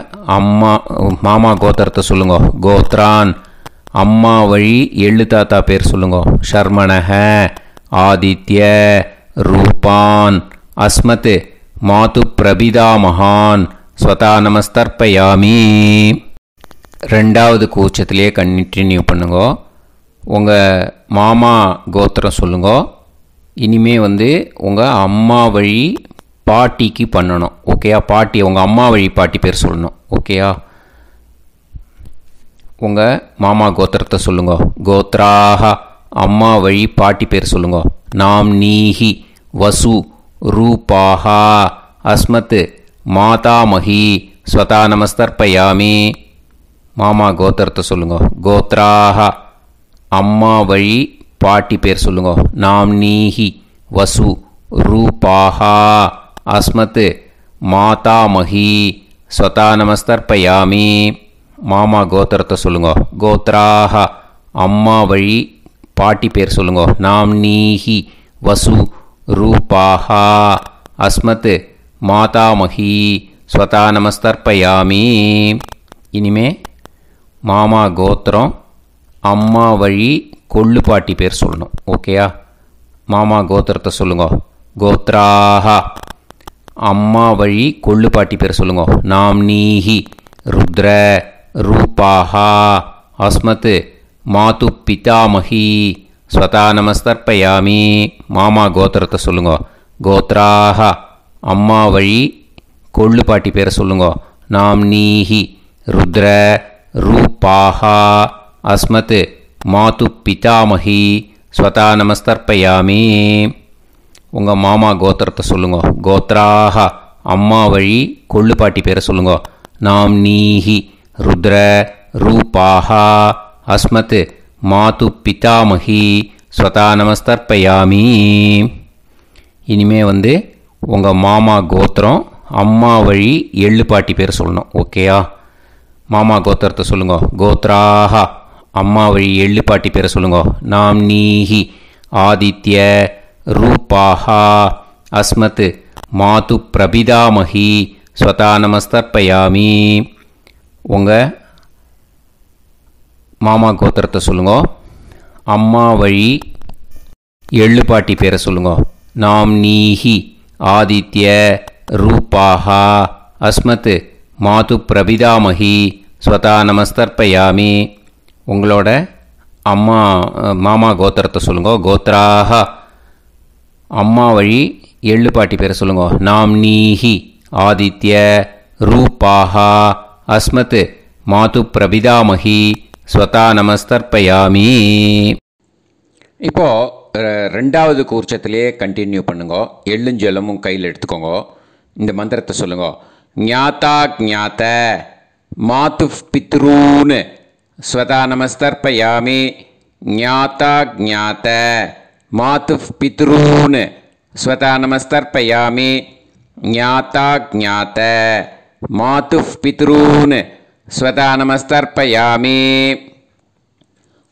மாமா கோத்திரத்தை சொல்லுங்க. கோத்ரான் அம்மா வழி எள்ளு தாத்தா பேர் சொல்லுங்க. ஷர்மணஹ ஆதித்ய ரூபான் அஸ்மத் மாது பிரபிதாமகான் ஸ்வதா நமஸ்தர்ப்பயாமி. ரெண்டாவது கூச்சத்திலே கண்டினியூ பண்ணுங்க. உங்கள் மாமா கோத்திரம் சொல்லுங்க. இனிமே உங்கள் அம்மா வழி பாட்டிக்கு பண்ணணும். ஓகேயா? பாட்டி உங்கள் அம்மா வழி பாட்டி பேர் சொல்லணும். ஓகேயா? உங்கள் மாமா கோத்திரத்தை சொல்லுங்க. கோத்ராக அம்மா வழி பாட்டி பேர் சொல்லுங்க. நாம் நீஹி வசு ரூபாஹா அஸ்மத் மாதாமகி ஸ்வதா நமஸ்தர்ப்பயாமி. மாமா கோத்திரத்தை சொல்லுங்க. கோத்ராக அம்மா வழி பாட்டி பேர் சொல்லுங்க. நாம் நீஹி வசு ரூபாஹா அஸ்மத் மாதாமகி ஸ்வதா நமஸ்தர்ப்பயாமி. மாமா கோத்திரத்தை சொல்லுங்க. கோத்ராக அம்மா வழி பாட்டி பேர் சொல்லுங்க. நாம்னீஹி வசு ரூபாஹா அஸ்மத் மாதாமஹி ஸ்வதா நமஸ்தர்ப்பயாமி. இனிமே மாமா கோத்திரம், அம்மா வழி கொள்ளு பாட்டி பேர் சொல்லணும். ஓகேயா? மாமா கோத்திரத்தை சொல்லுங்க. கோத்ராஹா. அம்மா வழி கொள்ளு பாட்டி பேர் சொல்லுங்க. நாம்னீஹி ருத்ர ரூபாஹா அஸ்மத் மாது பிதாமஹி ஸ்வதா நமஸ்தர்ப்பயாமி. மாமா கோத்திரத்தை சொல்லுங்க. கோத்ராஹா. அம்மா வழி கொள்ளு பாட்டி பேரை சொல்லுங்க. நாம்னீஹி ருத்ர ரூபாஹா அஸ்மத் மாது பிதாமஹி ஸ்வதா நமஸ்தர்ப்பயாமி. உங்கள் மாமா கோத்திரத்தை சொல்லுங்க. கோத்ராஹா. அம்மா வழி கொள்ளு பாட்டி பேரை சொல்லுங்க. நாம்னீஹி ருத்ர ரூபாஹா அஸ்மத் மாது பிதாமஹி ஸ்வதா நமஸ்தர்ப்பயாமி. இனிமே உங்கள் மாமா கோத்திரம், அம்மா வழி எள்ளு பாட்டி பேர் சொல்லணும். ஓகேயா? மாமா கோத்திரத்தை சொல்லுங்க. கோத்ராஹா. அம்மா வழி எள்ளு பாட்டி பேரை சொல்லுங்க. நாம்னீஹி ஆதித்ய ரூபாஹா அஸ்மத் மாது பிரபிதாமஹி ஸ்வதா நமஸ்தர்ப்பயாமி. உங்கள் மாமா கோத்திரத்தை சொல்லுங்க. அம்மா வழி எள்ளு பாட்டி பேரை சொல்லுங்க. நாம்னீஹி ஆதித்ய ரூபாஹா அஸ்மத் மாது பிரபிதாமஹி ஸ்வதா நமஸ்தர்ப்பயாமி. உங்களோட மாமா கோத்திரத்தை சொல்லுங்க. கோத்ராஹா. அம்மா வழி எள்ளு பாட்டி பேரை சொல்லுங்க. நாம்னீஹி ஆதித்ய ரூபாஹா அஸ்மத் மாது பிரபிதாமஹி ஸ்வதா நமஸ்தர்ப்பயாமி. இப்போது ரெண்டாவது கூர்ச்சத்திலே கண்டினியூ பண்ணுங்க. எள்ளும் ஜலமும் கையில் எடுத்துக்கோங்க. இந்த மந்திரத்தை சொல்லுங்க. ஞாதா ஞாத மாது பித்ரூன் ஸ்வதா நமஸ்தர்ப்பயாமி. ஞாதா ஞாத மாது பித்ரூன் ஸ்வதா நமஸ்தர்ப்பயாமி. ஞாதா ஞாத மாது பித்ரூன் ஸ்வதா நமஸ்தர்ப்பயாமி.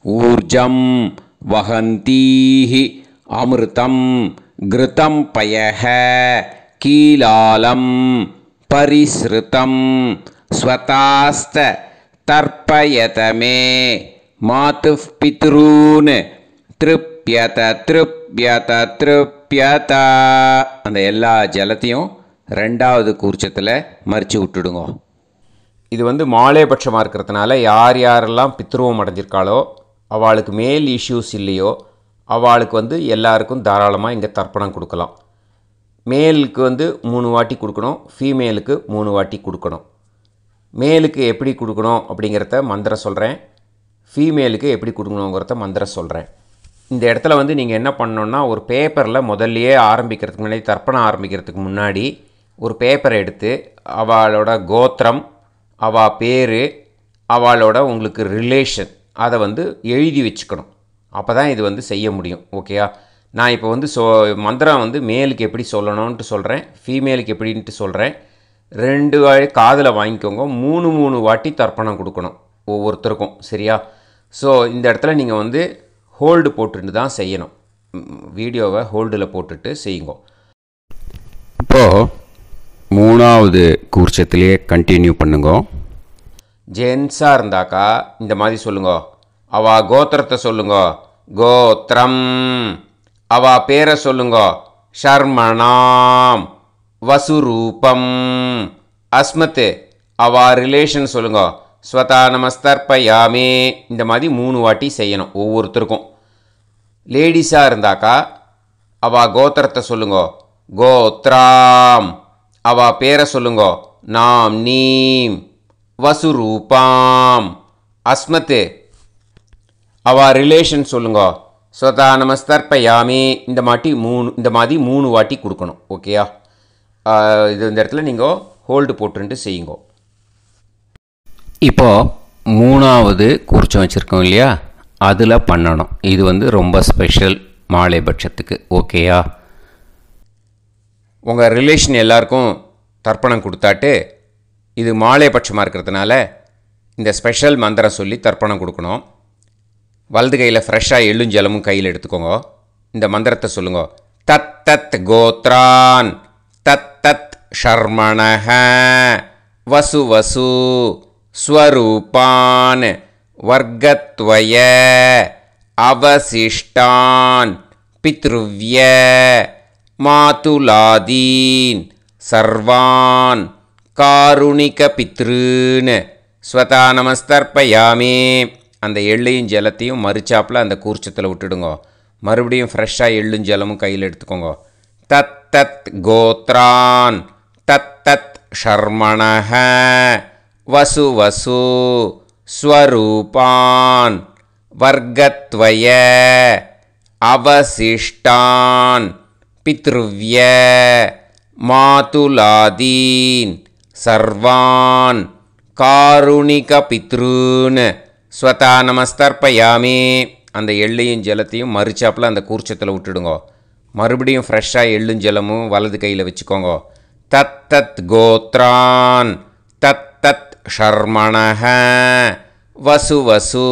ஊர்ஜம் வஹந்தீஹி அமிர்தம் கிருதம் பயஹ கீலாலம் பரிஸ்ருதம் ஸ்வதாஸ்த தர்ப்பயதமே மாது பித்ரூன் திருப்யத திருப்யத திருப்யத. அந்த எல்லா ஜலத்தையும் ரெண்டாவது கூர்ச்சத்தில் மறித்து விட்டுடுங்க. இது மாலைபட்சமாக இருக்கிறதுனால யார் யாரெல்லாம் பித்ருவம் அடைஞ்சிருக்காளோ, அவளுக்கு மேல் இஷ்யூஸ் இல்லையோ, அவளுக்கு எல்லாருக்கும் தாராளமாக இங்கே தர்ப்பணம் கொடுக்கலாம். மேலுக்கு 3 வாட்டி கொடுக்கணும், ஃபீமேலுக்கு 3 வாட்டி கொடுக்கணும். மேலுக்கு எப்படி கொடுக்கணும் அப்படிங்கிறத மந்திரம் சொல்கிறேன், ஃபீமேலுக்கு எப்படி கொடுக்கணுங்கிறத மந்திரம் சொல்கிறேன். இந்த இடத்துல நீங்கள் என்ன பண்ணணுன்னா, ஒரு பேப்பரில் முதல்லையே ஆரம்பிக்கிறதுக்கு முன்னாடி, தர்ப்பணம் ஆரம்பிக்கிறதுக்கு முன்னாடி ஒரு பேப்பரை எடுத்து அவளோட கோத்திரம், அவள் பேர், அவளோட உங்களுக்கு ரிலேஷன் அதை எழுதி வச்சுக்கணும். அப்போ தான் இது செய்ய முடியும். ஓகேயா? நான் இப்போ மந்திரம் மேலுக்கு எப்படி சொல்லணும்ன்ட்டு சொல்கிறேன், ஃபீமேலுக்கு எப்படின்ட்டு சொல்கிறேன். 2 வாட்டி காதில் வாங்கிக்கோங்க. 3 வாட்டி தர்ப்பணம் கொடுக்கணும் ஒவ்வொருத்தருக்கும். சரியா? ஸோ இந்த இடத்துல நீங்கள் ஹோல்டு போட்டுட்டு தான் செய்யணும். வீடியோவை ஹோல்டில் போட்டுட்டு செய்யுங்க. இப்போது 3வது கூர்ச்சத்திலே கண்டினியூ பண்ணுங்க. ஜென்ஸாக இருந்தாக்கா இந்த மாதிரி சொல்லுங்க. அவா கோத்திரத்தை சொல்லுங்க. கோத்திரம். அவா பேரை சொல்லுங்க. ஷர்மணாம் வசுரூபம் அஸ்மத். அவா ரிலேஷன் சொல்லுங்க. ஸ்வதா நமஸ்தர்ப்பயாமி. இந்த மாதிரி 3 வாட்டி செய்யணும் ஒவ்வொருத்தருக்கும். லேடிஸாக இருந்தாக்கா அவா கோத்திரத்தை சொல்லுங்க. கோத்ராம். அவா பேரை சொல்லுங்க. நாம் நீம் வசுரூபாம் அஸ்மத். அவா ரிலேஷன் சொல்லுங்க. ஸ்வதா நமஸ்தர்ப்பயாமி. இந்த மாதிரி 3 வாட்டி கொடுக்கணும். ஓகேயா? இந்த இடத்துல நீங்கள் ஹோல்டு போட்டுட்டு செய்யுங்க. இப்போது 3வது கூர்ச்சம் வச்சுருக்கோம் இல்லையா, அதில் பண்ணணும். இது ரொம்ப ஸ்பெஷல் மாலைபட்சத்துக்கு. ஓகேயா? உங்கள் ரிலேஷன் எல்லாருக்கும் தர்ப்பணம் கொடுத்தாட்டு, இது மாலைபட்சமாக இருக்கிறதுனால இந்த ஸ்பெஷல் மந்திரம் சொல்லி தர்ப்பணம் கொடுக்கணும். வலது கையில் ஃப்ரெஷ்ஷாக எள்ளும் ஜலமும் கையில் எடுத்துக்கோங்க. இந்த மந்திரத்தை சொல்லுங்க. தத் தத் கோத்ரான் தத் தத் ஷர்மணஹ வசு வசு ஸ்வரூபான் வர்க்கத்வய அவசிஷ்டான் பித்ருவ்ய மாதுலாதீன் சர்வான் காருணிக பித்ருன்னு ஸ்வதா நமஸ்தர்ப்பயாமே. அந்த எள்ளையும் ஜலத்தையும் மறுச்சாப்பில் அந்த கூர்ச்சத்தில் விட்டுடுங்க. மறுபடியும் ஃப்ரெஷ்ஷாக எள்ளும் ஜலமும் கையில் எடுத்துக்கோங்க. தத் தத் கோத்ரான் தத் தத் ஷர்மணஹ வசு வசு ஸ்வரூபான் வர்க்கத்வய அவசிஷ்டான் பித்ருவ்ய மாதுலாதீன் சர்வான் காருணிக பித்ருன்னு ஸ்வதா நமஸ்தர்ப்பயாமே. அந்த எள்ளையும் ஜலத்தையும் மறுச்சாப்பில் அந்த கூர்ச்சத்தில் விட்டுடுங்க. மறுபடியும் ஃப்ரெஷ்ஷாக எள்ளும் ஜலமும் வலது கையில் வச்சுக்கோங்க. தத் தத் கோத்ரான் தத் தத் ஷர்மணஹ வசு வசு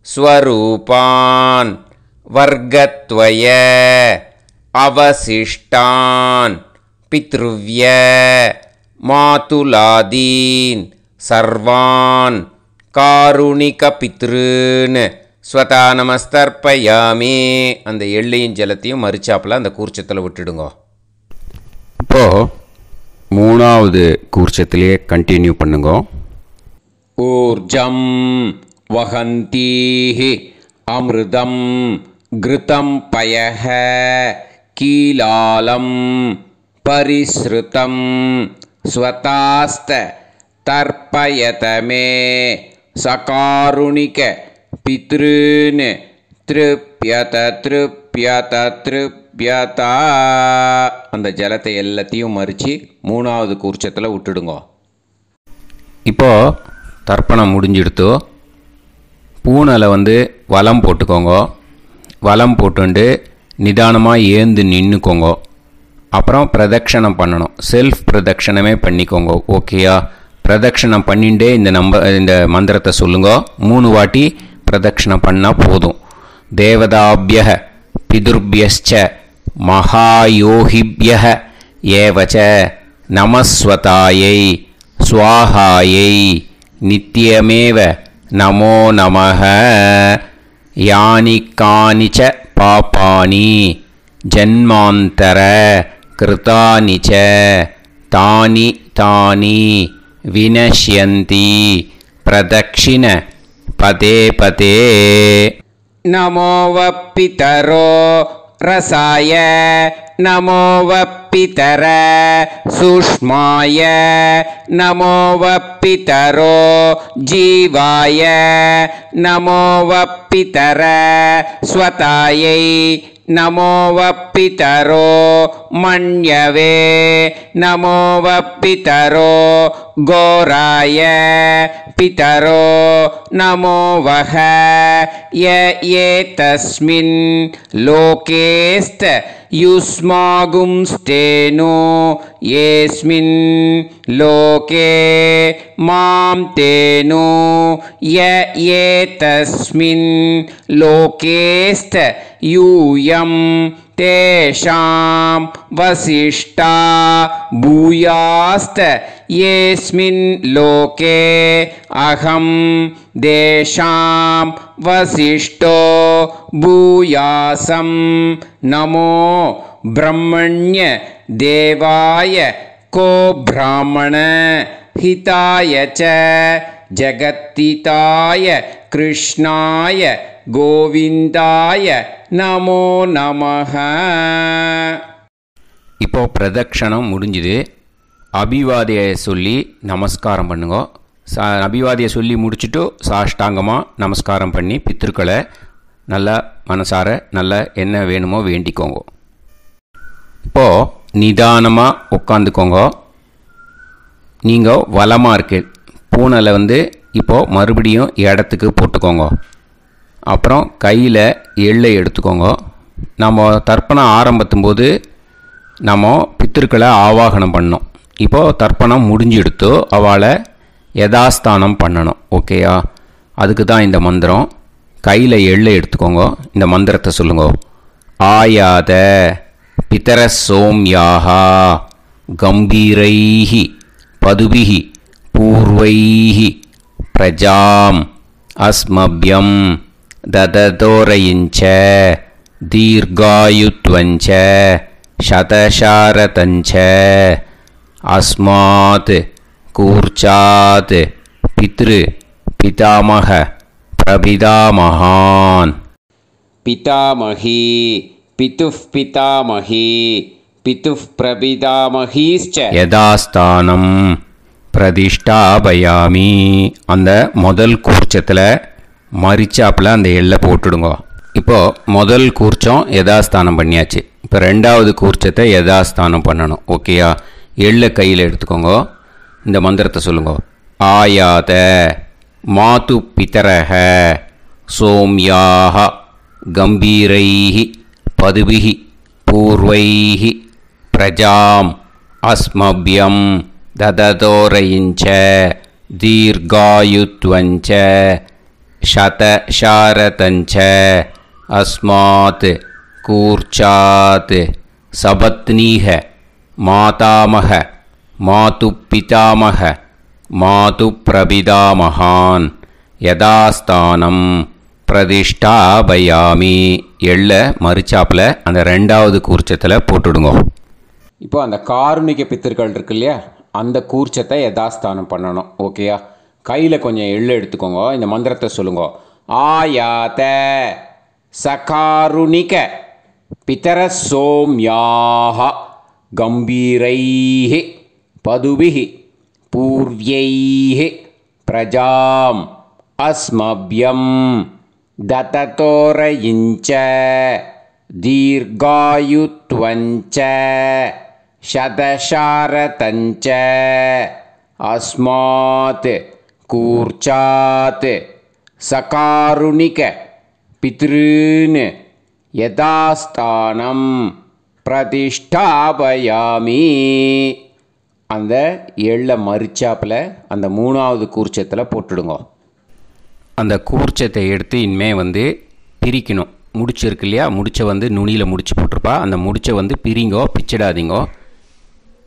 ஸ்வரூபான் வர்க்கத்வய அவசிஷ்டான் பித்ருவ்ய மாதுலாதீன் சர்வான் காருணிக பித்ருன்னு ஸ்வதா நமஸ்தர்ப்பயாமே. அந்த எள்ளையும் ஜலத்தையும் மறுச்சாப்பில் அந்த கூர்ச்சத்தில் விட்டுடுங்க. இப்போது மூணாவது கூர்ச்சத்திலே கண்டினியூ பண்ணுங்க. ஊர்ஜம் வஹந்தீஹி அமிர்தம் கிருதம் பயஹ கீலாலம் பரிஸ்ருதம் ஸ்வதாஸ்த தர்ப்பயதமே சகாருணிக பித்ருன்னு திருப்யத திருப்யத திருப்யதா. அந்த ஜலத்தை எல்லாத்தையும் மறித்து மூணாவது கூர்ச்சத்தில் விட்டுடுங்க. இப்போது தர்ப்பணம் முடிஞ்சிடுத்து. பூனலை வலம் போட்டுக்கோங்க. வலம் போட்டுண்டு நிதானமாக ஏந்து நின்றுக்கோங்க. அப்புறம் பிரதட்சணம் பண்ணணும். செல்ஃப் பிரதட்சணமே பண்ணிக்கோங்க. ஓகேயா? பிரதட்சணம் பண்ணிண்டே இந்த மந்திரத்தை சொல்லுங்க. 3 வாட்டி பிரதட்சணம் பண்ணால் போதும். தேவதாபிய பிதுர்பியஸ்ச மகாயோகிபிய ஏவச்ச நமஸ்வதாயை ஸ்வாஹாயை நித்யமேவ நமோ நமஹ. யானி கானிச்ச பாபானி ஜன்மாந்தர கிருதானிச்ச தானி தானி வினஷ்யந்தி பிரதக்ஷிண பதே பதே. நமோ வப்பிதரோ ரசாய நமோ வப்பிதர சூஷ்மாய நமோ வப்பிதரோ ஜீவாய நமோ வப்பிதர ஸ்வதாயை நமோ வப்பிதரோ மண்யவே நமோ வப்பிதரோ கோராய பிதரோ நமோ வஹ ஏதஸ்மின் லோகேஸ்த யுஸ்மாகும்ஸ்தேனோ ஏஸ்மின் லோகே மாம் தேனோ ஏதஸ்மின் லோகேஸ்த யூயம் தேஷாம் வசிஷ்டா பூயாஸ்த ஏஸ்மின் லோகே அகம் தேஷாம் வசிஷ்டோ பூயாசம் நமோ பிரம்மண்ய தேவாய கோ பிராமண ஹிதாய ச ஜகத்திதாய கிருஷ்ணாய கோவிந்தாய நமோ நமஹ. இப்போ பிரதட்சணம் முடிஞ்சுது. அபிவாதியை சொல்லி நமஸ்காரம் பண்ணுங்க. அபிவாதியை சொல்லி முடிச்சுட்டு சாஷ்டாங்கமாக நமஸ்காரம் பண்ணி பித்ருக்களை நல்லா மனசார நல்லா என்ன வேணுமோ வேண்டிக்கோங்க. இப்போது நிதானமாக உட்காந்துக்கோங்க. நீங்கள் வலமாக இருக்கு பூனலை இப்போது மறுபடியும் இடத்துக்கு போட்டுக்கோங்க. அப்புறம் கையில் எள்ளை எடுத்துக்கோங்க. நம்ம தர்ப்பணம் ஆரம்பிக்கும் போது நம்ம பித்திருக்களை ஆவாகனம் பண்ணோம். இப்போது தர்ப்பணம் முடிஞ்செடுத்து அவளை யதாஸ்தானம் பண்ணணும். ஓகேயா? அதுக்கு தான் இந்த மந்திரம். கையில் எள்ளை எடுத்துக்கோங்க. இந்த மந்திரத்தை சொல்லுங்க. ஆயாத பிதர சோம்யாஹா கம்பீரைஹி பதுபிஹி பூர்வைஹி பிரஜாம் அஸ்மப்யம் தததோரயிஞ்ச தீர்காயுத்வஞ்ச சதசாரதஞ்ச அஸ்மாத் கூர்ச்சாத் பித்ரு பிதாமக பிரபிதாமகான். பிதாமகி பிதுஃப் பிதாமகி பிதுஃப் பிரபிதாமகீஸ்ச யதாஸ்தானம் பிரதிஷ்டாபயாமி. அந்த முதல் கூர்ச்சத்தில் மரிச்சாப்பில் அந்த எள்ளை போட்டுடுங்க. இப்போது முதல் கூர்ச்சம் யதாஸ்தானம் பண்ணியாச்சு. இப்போ ரெண்டாவது கூர்ச்சத்தை யதாஸ்தானம் பண்ணணும். ஓகேயா? எள்ளை கையில் எடுத்துக்கோங்க. இந்த மந்திரத்தை சொல்லுங்க. ஆயாத மாது பிதரஹ சோம்யாக கம்பீரைஹி பதுபிஹி பூர்வைஹி பிரஜாம் அஸ்மப்யம் தததோரயிஞ்ச தீர்காயுத்வஞ்ச சதசாரதஞ்ச அஸ்மாத் கூர்ச்சாத் சபத்னீஹ மாதாமக மாது பிதாமக மாது பிரபிதாமகான் யதாஸ்தானம் பிரதிஷ்டாபயாமி. எள்ள மரிச்சாப்பில் அந்த ரெண்டாவது கூர்ச்சத்தில் போட்டுடுங்க. இப்போ அந்த காருணிக பித்தர்கள் இருக்கு இல்லையா, அந்த கூர்ச்சத்தை யதாஸ்தானம் பண்ணணும். ஓகேயா? கையில் கொஞ்சம் எள்ளு எடுத்துக்கோங்க. இந்த மந்திரத்தை சொல்லுங்க. ஆயாத சகாருணிக பிதர சோம்யாக கம்பீரைஹி பதுபிஹி பூர்வைஹி பிரஜாம் அஸ்மப்யம் தததோரயிஞ்ச தீர்காயுத்வஞ்ச சதசாரதஞ்ச அஸ்மாத் கூர்ச்சாத் சகாருணிக பித்ருன் யதாஸ்தானம் பிரதிஷ்டாபயாமி. அந்த எள்ளை மரிச்சாப்பில் அந்த மூணாவது கூர்ச்சத்தில் போட்டுடுங்க. அந்த கூர்ச்சத்தை எடுத்து இனிமேல் பிரிக்கணும். முடிச்சு இருக்கு இல்லையா, முடிச்சை நுனியில் முடிச்சு போட்டிருப்பா. அந்த முடிச்சை பிரிங்கோ, பிச்சிடாதீங்கோ.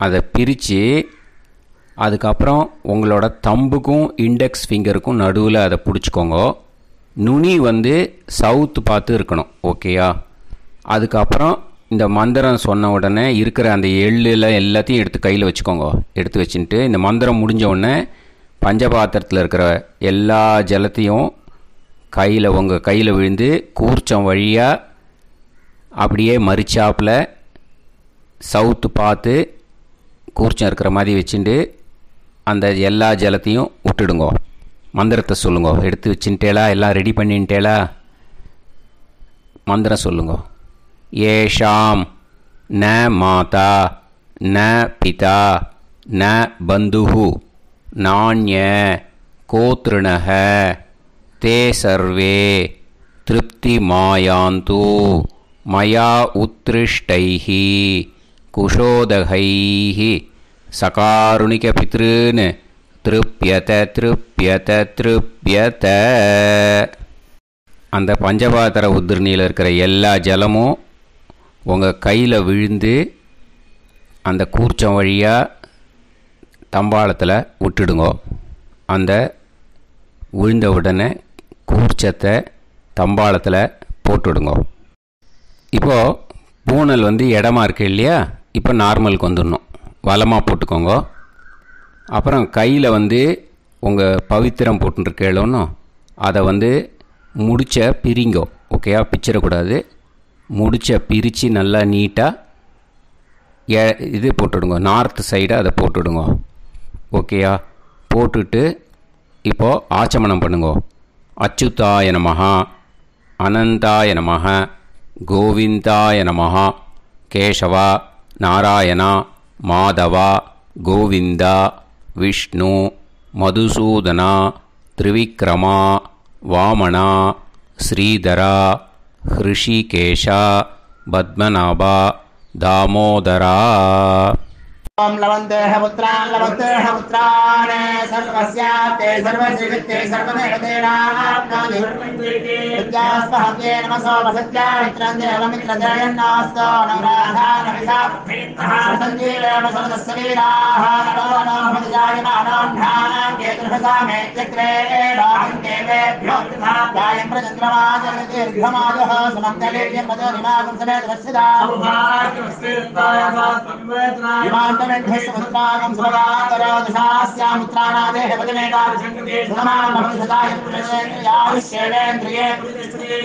அதை பிரித்து அதுக்கப்புறம் உங்களோட தம்புக்கும் இண்டெக்ஸ் ஃபிங்கருக்கும் நடுவில் அதை பிடிச்சிக்கோங்க. நுனி சவுத்து பார்த்து இருக்கணும். ஓகேயா? அதுக்கப்புறம் இந்த மந்திரம் சொன்ன உடனே இருக்கிற அந்த எள்ளில் எல்லாத்தையும் எடுத்து கையில் வச்சுக்கோங்க. எடுத்து வச்சுட்டு இந்த மந்திரம் முடிஞ்ச உடனே பஞ்சபாத்திரத்தில் இருக்கிற எல்லா ஜலத்தையும் உங்கள் கையில் விழுந்து கூர்ச்சம் வழியாக அப்படியே மரிச்சாப்பில் சவுத்து பார்த்து கூர்ச்சம் இருக்கிற மாதிரி வச்சுட்டு அந்த எல்லா ஜலத்தையும் விட்டுடுங்க. மந்திரத்தை சொல்லுங்க. எடுத்து வச்சுட்டேலா? எல்லாம் ரெடி பண்ணிட்டேலா? மந்திரம் சொல்லுங்க. ஏஷாம் ந மாதா ந பிதா ந பந்துஹு நாண்ய கோத்ருணஹ தே சர்வே திருப்தி மாயாந்து மயா உத்ருஷ்டைஹி குஷோதகைஹி சகாருணிக பித்ருன் திருப்யத திருப்யத திருப்யத. அந்த பஞ்சபாத்திர உதிர்ணியில் இருக்கிற எல்லா ஜலமும் உங்கள் கையில் விழுந்து அந்த கூர்ச்சம் வழியாக தம்பாளத்தில் விட்டுடுங்க. அந்த விழுந்த உடனே கூர்ச்சத்தை தம்பாளத்தில் போட்டுடுங்க. இப்போது பூனல் இடமா இருக்கு இல்லையா, இப்போ நார்மலுக்கு வந்துடணும். வலமாக போட்டுக்கோங்க. அப்புறம் கையில் உங்கள் பவித்திரம் போட்டுருக்கேளோன்னு அதை முடிச்ச பிரிங்கோ. ஓகேயா? பிச்சிடக்கூடாது. முடிச்ச பிரித்து நல்லா நீட்டாக இது போட்டுடுங்க. நார்த் சைடை அதை போட்டுடுங்க. ஓகேயா? போட்டுட்டு இப்போது ஆச்சமனம் பண்ணுங்க. அச்சுதாய நமஹ அனந்தாய நமஹ கோவிந்தாய நமஹ கேசவா நாராயணா மாதவா கோவிந்தா விஷ்ணு மதுசூதனா திரிவிக்ரமா வாமனா ஸ்ரீதரா ஹிருஷிகேஷா பத்மநாபா தாமோதரா. ओम लवन्तेह पुत्रान् सर्वस्याते सर्वश्रीवित्ते सर्वदेवतेनाप्नोति विद्यास्पहव्ये नमसो वसत्या मित्रं देवमित्रजयन्नास्तो नवराधानविषासञ्जीवेम समदस्सवीराः नमो नमोजायमानोऽन्धानां केतुर्भसामे चक्रे देवेभ्यो गायं प्रचन्द्रमाजदीर्घमायुः सुमङ्गलीर्यं मदोनिमागं समेत वत्सदा विमान्तमेध्यस्वपुत्रागं सुभगान्तरादशास्यामुत्राणादेह पतिमेकादशङ्कृते सुधमानमभिषदाय पुरुषेन्द्रियायुष्येवेन्द्रिये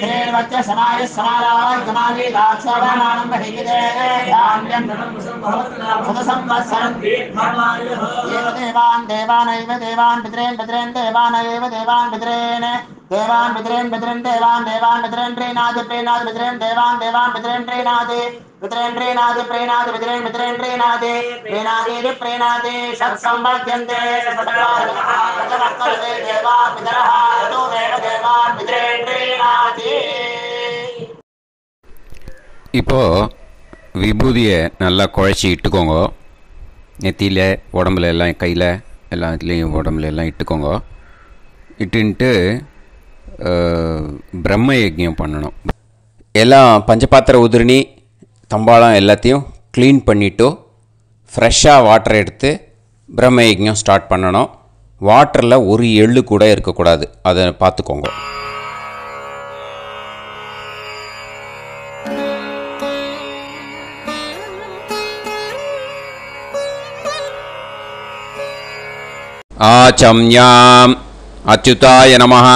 धेर्वच्च समायः समाराय समागीताक्षोभमानं बहिगिदे धान्यं सुतसंवत्सरं एव देवान् देवान् पितरेन् देवानैव देवान् पितरेन् देवान् पितरेन् प्रीणाति पितरेन् देवान् पितरेन् प्रीणाति षट्संवर्ध्यन्ते देवान् पितरः देवान् पितरेन् प्रीणाति. இப்போது விபூதியை நல்லா குழச்சி இட்டுக்கோங்க. நெத்தியில் உடம்புல எல்லாம் கையில் எல்லாத்துலேயும் உடம்புல எல்லாம் இட்டுக்கோங்க. இட்டுன்ட்டு பிரம்ம யஜ்ஞம் பண்ணணும். எல்லாம் பஞ்சபாத்திர உதிரணி தம்பாளம் எல்லாத்தையும் க்ளீன் பண்ணிவிட்டு ஃப்ரெஷ்ஷாக வாட்டர் எடுத்து பிரம்ம யஜ்ஞம் ஸ்டார்ட் பண்ணணும். வாட்டரில் ஒரு எள்ளு கூட இருக்கக்கூடாது, அதை பார்த்துக்கோங்க. ஆச்சம்யாம் அச்சுதாய நமஹ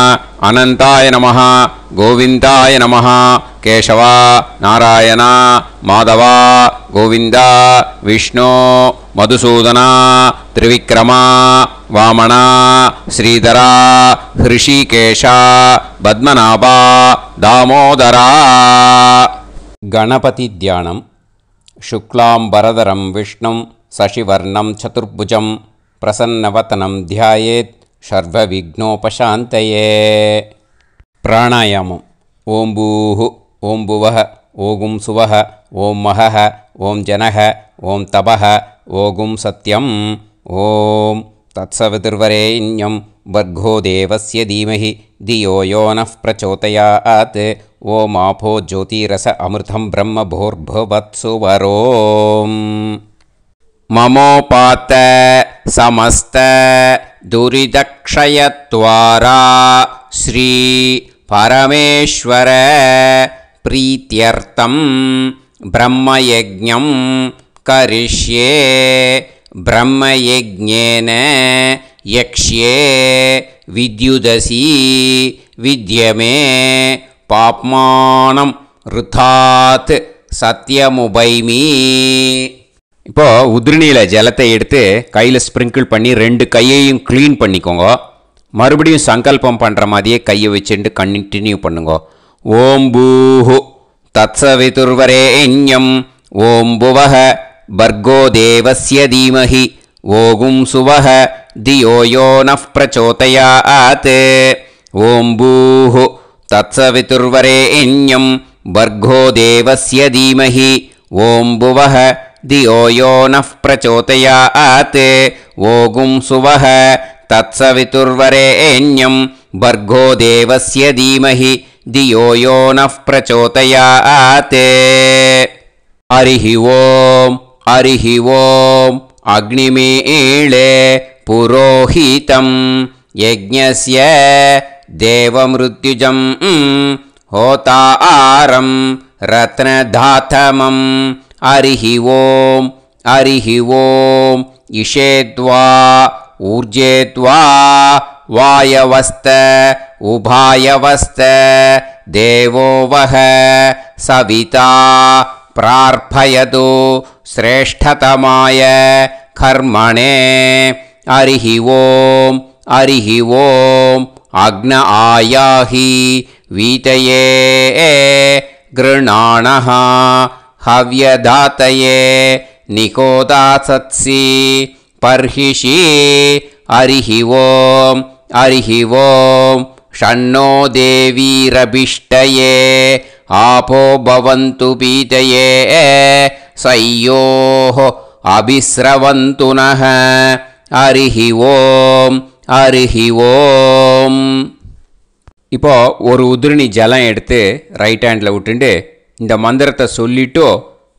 அனந்தாய நமஹ கோவிந்தாய நமஹ கேசவா நாராயணா மாதவா கோவிந்தா விஷ்ணு மதுசூதனா திரிவிக்ரமா வாமனா ஸ்ரீதரா ஹிருஷிகேஷா பத்மநாபா தாமோதரா. கணபதி தியானம். சுக்லாம்பரதரம் விஷ்ணும் சசிவர்ணம் சதுர்புஜம் பிரசன்னவதனம் தியாயேத் சர்வவிக்னோபசாந்தயே. பிராணாயாமம். ஓம் பூஹு ஓம் புவஹ ஓகும் சுவஹ ஓம் மஹஹ ஓம் ஜனஹ ஓம் தபஹ ஓகும் சத்யம். ஓம் தத்சவிதுர்வரேண்யம் வர்கோ தேவஸ்ய தீமஹி தியோ யோ நः பிரச்சோதயாத். ஓம் ஆபோ ஜோதிரஸ அமிர்தம் பிரம்ம பூர்புவத்சு வரோம். மமோபாத்த சமஸ்த துரிதக்ஷயத்வாரா ஸ்ரீ பரமேஸ்வர பிரீத்யர்த்தம் பிரம்மயஜ்ஞம் கரிஷ்யே. பிரம்மயஜ்ஞேன யக்ஷ்யே வித்யுதசி வித்யமே பாப்மானம் ருதாத் சத்யமுபைமி. இப்போது உதிரணியில் ஜலத்தை எடுத்து கையில் ஸ்ப்ரிங்கிள் பண்ணி 2 கையையும் க்ளீன் பண்ணிக்கோங்க. மறுபடியும் சங்கல்பம் பண்ணுற மாதிரியே கையை வச்சுட்டு கண்டினியூ பண்ணுங்க. ஓம் பூஹு தத்சவிதுர்வரேண்யம் ஓம் புவஹ பர்கோ தேவஸ்ய தீமஹி ஓகும் சுவஹ தியோ யோ நः பிரச்சோதயாத். ஓம் பூஹு தத்சவிதுர்வரேண்யம் பர்கோ தேவஸ்ய தீமஹி ஓம் புவஹ தியோ யோ நः பிரச்சோதயாத். ஓகும் சுவஹ தத்சவிதுர்வரேண்யம் பர்கோ தேவஸ்ய தீமஹி தியோ யோ நः பிரச்சோதயாத். ஹரிஹி ஓம் ஹரிஹி ஓம். அக்னிமீளே புரோஹிதம் யஜ்ஞஸ்ய தேவமிருத்யுஜம் ஹோதாரம் ரத்னதாதமம். ஹரிஹி ஓம் ஹரிஹி ஓம். இஷேத்வா ஊர்ஜேத்வா வாயவஸ்த உபாயவஸ்த தேவோ வஹ சவிதா பிரார்ப்பயது ஸ்ரேஷ்டதமாய கர்மணே. ஹரிஹி ஓம் ஹரிஹி ஓம். அக்ன ஆயாஹி வீதயே கிருணாணஹ ஹவ்யதாத்தயே நிகோதாசத்சி பர்ஹிஷி. ஹரிஹி ஓம் ஹரிஹி ஓம். ஷண்ணோ தேவீரபிஷ்டயே ஆபோ பவந்து பீதயே சய்யோஹ அபிஸ்ரவந்துனஹ. ஹரிஹி ஓம் ஹரிஹி ஓம். இப்போ ஒரு உதிரணி ஜலம் எடுத்து ரைட் ஹேண்டில் விட்டுண்டு இந்த மந்திரத்தை சொல்லிவிட்டு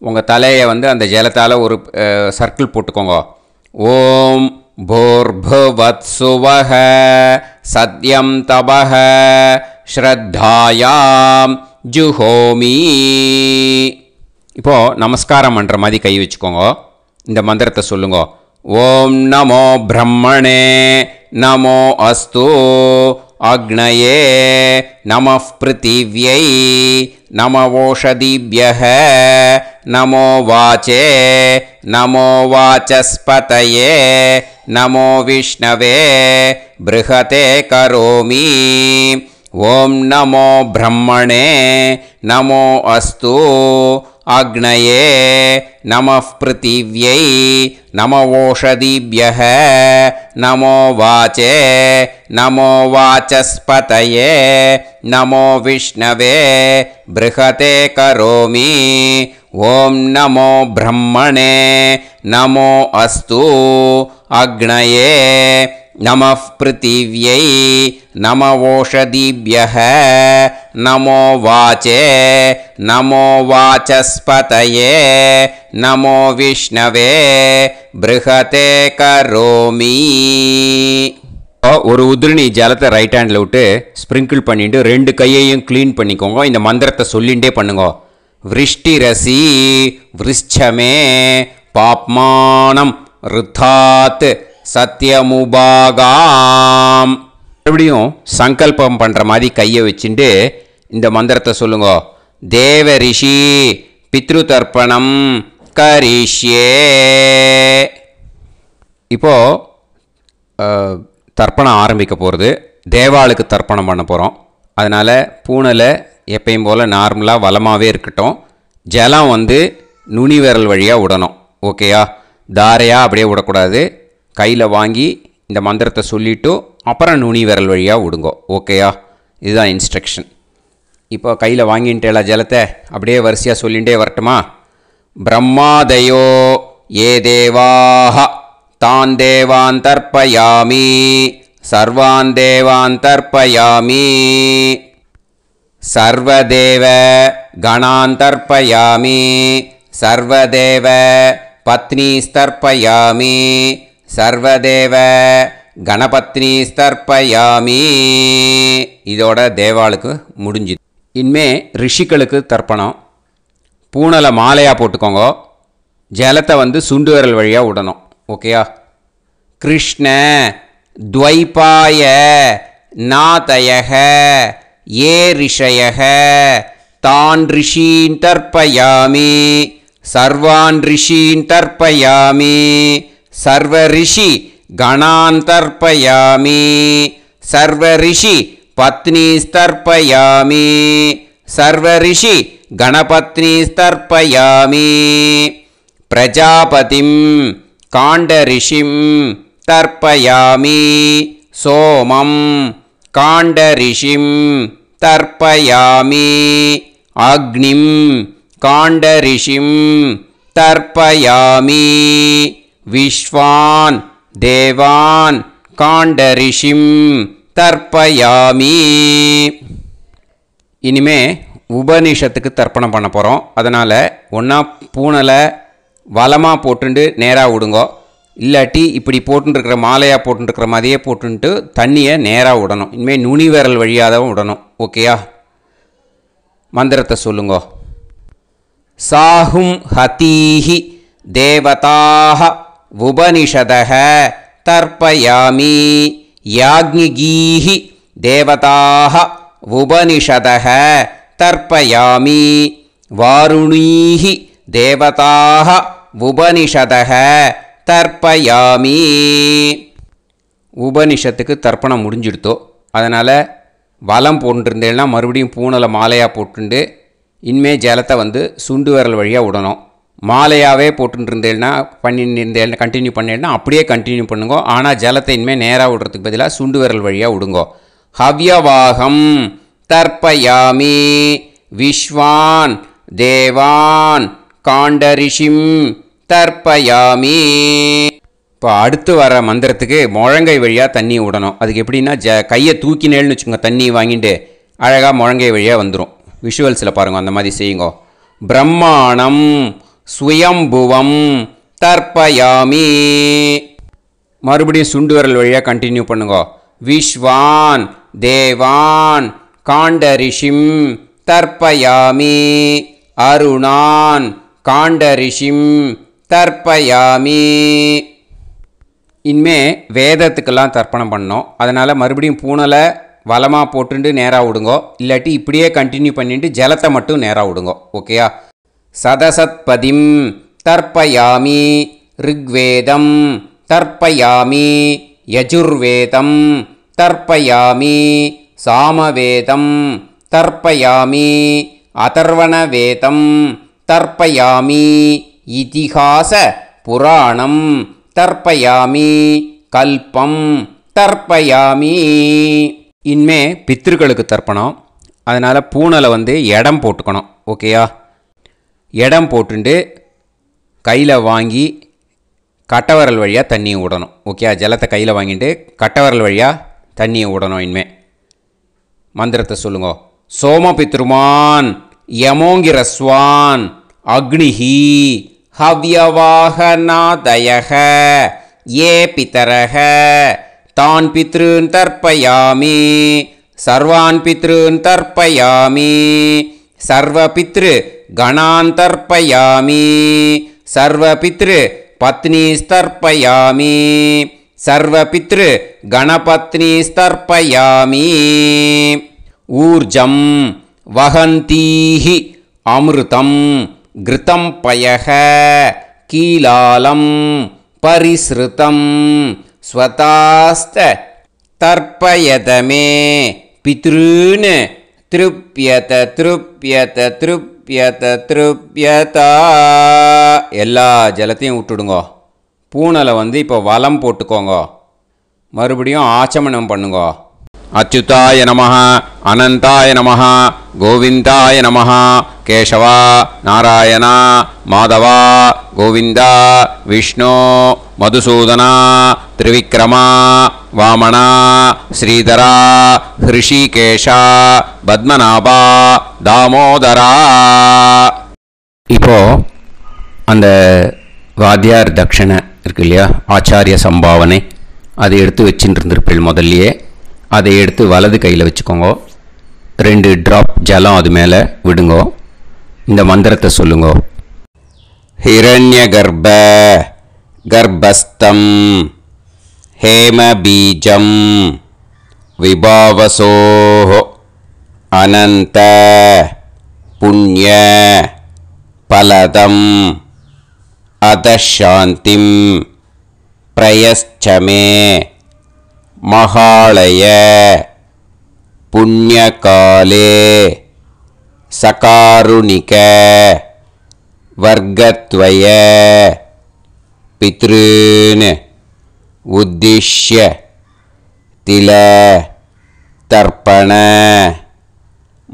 உங்கள் தலையை வந்து அந்த ஜலத்தால் ஒரு சர்க்கிள் போட்டுக்கோங்க. ஓம் பூர்புவத் சுவஹ சத்யம் தபஹ ஸ்ரத்தாயாம் ஜுஹோமி. இப்போது நமஸ்காரம் பண்ணுற மாதிரி கை வச்சுக்கோங்க. இந்த மந்திரத்தை சொல்லுங்க. ஓம் நமோ பிரம்மணே நமோ அஸ்து அக்னயே நமः பிருத்திவ்யை நமவோஷதிப்யஹ நமோ வாச்சே நமோ வாசஸ்பதயே நமோ விஷ்ணவே ப்ருஹதே கரோமி. ஓம் நமோ பிரம்மணே நமோ அஸ்து அக்னயே நமः பிருத்திவ்யை நமவோஷதிப்யஹ நமோ வாச்சே நமோ வாசஸ்பதயே நமோ விஷ்ணவே ப்ருஹதே கரோமி. ஓம் நமோ பிரம்மணே நமோ அஸ்து அக்னயே நமः பிருத்திவ்யை நமவோஷதிப்யஹ நமோ வாச்சே நமோ வாசஸ்பதயே நமோ விஷ்ணவே ப்ருஹதே கரோமி. ஒரு உதிரணி ஜலத்தை ரைட் ஹேண்டில் விட்டு ஸ்ப்ரிங்கிள் பண்ணிட்டு ரெண்டு கையையும் க்ளீன் பண்ணிக்கோங்க. இந்த மந்திரத்தை சொல்லிகிட்டே பண்ணுங்க. விருஷ்டிரசி விருஷ்சமே பாப்மானம் ருத்தாத் சத்யமுபாகாம். மறுபடியும் சங்கல்பம் பண்ணுற மாதிரி கையை வச்சுட்டு இந்த மந்திரத்தை சொல்லுங்க. தேவ ரிஷி பித்ரு தர்ப்பணம் கரிஷ்யே. இப்போது தர்ப்பணம் ஆரம்பிக்க போகிறது. தேவாளுக்கு தர்ப்பணம் பண்ண போகிறோம். அதனால் பூனலை எப்பயும் போல் நார்மலாக வளமாகவே இருக்கட்டும். ஜலம் வந்து நுனி விரல் வழியாக விடணும். ஓகேயா? தாரையாக அப்படியே விடக்கூடாது. கையில் வாங்கி இந்த மந்திரத்தை சொல்லிவிட்டு அப்புறம் நுனி விரல் வழியாக விடுங்க. ஓகேயா? இதுதான் இன்ஸ்ட்ரக்ஷன். இப்போ கையில் வாங்கிட்டேல ஜலத்தை அப்படியே வரிசையாக சொல்லிகிட்டே வரட்டுமா? பிரம்மாதயோ ஏ தேவாஹ தான் தேவான் தர்ப்பயாமி சர்வான் தேவான் தர்ப்பயாமி சர்வதேவ கணான் தர்ப்பயாமி சர்வதேவ பத்னீஸ்தர்ப்பயாமி சர்வதேவ கணபத்னீஸ்தர்ப்பயாமி. இதோட தேவாளுக்கு முடிஞ்சுது. இனிமே ரிஷிகளுக்கு தர்ப்பணம். பூனலை மாலையாக போட்டுக்கோங்க. ஜலத்தை வந்து சுண்டு விரல் வழியாக விடணும். ஓகேயா? கிருஷ்ண துவைபாய நாதயக ஏ ரிஷயக தான் ரிஷீன் தர்ப்பயாமி சர்வான் ரிஷீன் தர்ப்பயாமி சர்வ ரிஷி கணான் தர்ப்பயாமி சர்வ ரிஷி பத்னீஸ்தர்ப்பயாமி சர்வ ரிஷி கணபத்னீஸ்தர்ப்பயாமி பிரஜாபதிம் காண்டரிஷிம் தர்ப்பயாமி சோமம் காண்டரிஷிம் தர்ப்பயாமி அக்னிம் காண்டரிஷிம் தர்ப்பயாமி விஸ்வான் தேவான் காண்டரிஷிம் தர்ப்பயாமி. இனிமே உபனிஷத்துக்கு தர்ப்பணம் பண்ண போகிறோம். அதனால் ஒன்றா பூனலை வலமாக போட்டுண்டு நேராக விடுங்க. இல்லாட்டி இப்படி போட்டுருக்கிற மாலையாக போட்டுருக்கிற மாதிரியே போட்டுன்ட்டு தண்ணியை நேராக விடணும். இனிமேல் நுனி விரல் வழியாக தான் விடணும். ஓகேயா? மந்திரத்தை சொல்லுங்க. சாஹும் ஹதீஹி தேவதாக உபனிஷதக தர்ப்பயாமி யாக்ஞிகீஹி தேவதாக உபனிஷதக தர்ப்பயாமி வாருணீஹி தேவதாக உபனிஷதக தர்ப்பயாமி. உபனிஷத்துக்கு தர்ப்பணம் முடிஞ்சிடுத்தோ. அதனால் வலம் போட்டுருந்தேன்னா மறுபடியும் பூனலை மாலையாக போட்டுண்டு இனிமே ஜலத்தை வந்து சுண்டு விரல் வழியாக விடணும். மாலையாகவே போட்டுருந்தேன்னா பண்ணியிருந்தேன் கண்டினியூ பண்ணேன்னா அப்படியே கண்டினியூ பண்ணுங்க. ஆனால் ஜலத்தை இனிமேல் நேராக விடுறதுக்கு பதிலாக சுண்டு விரல் வழியாக விடுங்கோ. ஹவ்யவாகம் தர்ப்பயாமி விஸ்வான் தேவான் காண்டரிஷிம் தர்ப்பயாமி. இப்போ அடுத்து வர மந்திரத்துக்கு முழங்கை வழியாக தண்ணி விடணும். அதுக்கு எப்படின்னா கையை தூக்கினேன்னு வச்சுக்கோங்க, தண்ணி வாங்கிட்டு அழகாக முழங்கை வழியாக வந்துடும். விஷுவல்ஸில் பாருங்கள், அந்த மாதிரி செய்யுங்க. பிரம்மாணம் ஸ்வயம்புவம் தர்ப்பயாமி. மறுபடியும் சுண்டு வரல் வழியாக கண்டினியூ பண்ணுங்க. விஸ்வான் தேவான் காண்டரிஷிம் தர்ப்பயாமி. அருணான் காண்டரிஷிம் தர்ப்பயாமி. இனிமே வேதத்துக்கெல்லாம் தர்ப்பணம் பண்ணோம். அதனால் மறுபடியும் பூனலை வலமாக போட்டுட்டு நேராக விடுங்கோ. இல்லாட்டி இப்படியே கண்டினியூ பண்ணிட்டு ஜலத்தை மட்டும் நேராக விடுங்கோ. ஓகேயா? சதசத்பதிம் தர்ப்பயாமி. ரிக்வேதம் தர்ப்பயாமி. யஜுர்வேதம் தர்ப்பயாமி. சாமவேதம் தர்ப்பயாமி. அதர்வணவேதம் தர்ப்பயாமி. இதிஹாச புராணம் தர்ப்பயாமி. கல்பம் தர்ப்பயாமி. இனிமே பித்ருக்களுக்கு தர்ப்பணம். அதனால் பூனலை இடம் போட்டுக்கணும். ஓகேயா? இடம் போட்டுண்டு கையில் வாங்கி கட்டவரல் வழியாக தண்ணியை விடணும். ஓகே? ஜலத்தை கையில் வாங்கிட்டு கட்டவரல் வழியாக தண்ணியை விடணும். இனிமே மந்திரத்தை சொல்லுங்க. சோமபித்ருமான் யமோங்கிரஸ்வான் அக்னிஹி ஹவ்யவாகநாதயக ஏ பிதரக தான் பித்ருன் தர்ப்பயாமி. சர்வான் பித்ருன் தர்ப்பயாமி. சர்வபித்ரு கணான் தர்ப்பயாமி. சர்வபித்ரு பத்னிஸ்தர்ப்பயாமி. சர்வபித்ரு கணபத்னிஸ்தர்ப்பயாமி. ஊர்ஜம் வஹந்தீஹி அமிர்தம் கிருதம் பயக கீலாலம் பரிஸ்ருதம் ஸ்வதாஸ்த தர்ப்பயதமே பித்ருன் திருப்யத திருப்யத திருப்யத திருப்யதா. எல்லா ஜலத்தையும் விட்டுடுங்கோ. பூனலை இப்போ வலம் போட்டுக்கோங்க. மறுபடியும் ஆச்சமனம் பண்ணுங்கோ. அச்சுதாய நமஹ அனந்தாய நமஹ கோவிந்தாய நமஹ கேசவா நாராயணா மாதவா கோவிந்தா விஷ்ணு மதுசூதனா திரிவிக்ரமா வாமனா ஸ்ரீதரா ஹிருஷிகேஷா பத்மநாபா தாமோதரா. இப்போ அந்த வாத்தியார் தட்சணை இருக்கு இல்லையா, ஆச்சாரிய சம்பாவனை, அதை எடுத்து வச்சுட்டு இருந்திருப்பீள் முதல்லையே. அதை எடுத்து வலது கையில் வச்சுக்கோங்க. 2 ட்ராப் ஜலம் அது மேலே விடுங்கோ. இந்த மந்திரத்தை சொல்லுங்க. ஹிரண்ய கர்ப்ப கர்ப்பஸ்தம் ஹேமபீஜம் விபாவசோ அனந்த புண்ணிய பலதம் அதசாந்திம் பிரயச்சமே மகாளய புண்ணியகாலே சகாருணிக வர்க்கத்வய பித்ருன் உத்திஷ்ய தில தர்ப்பண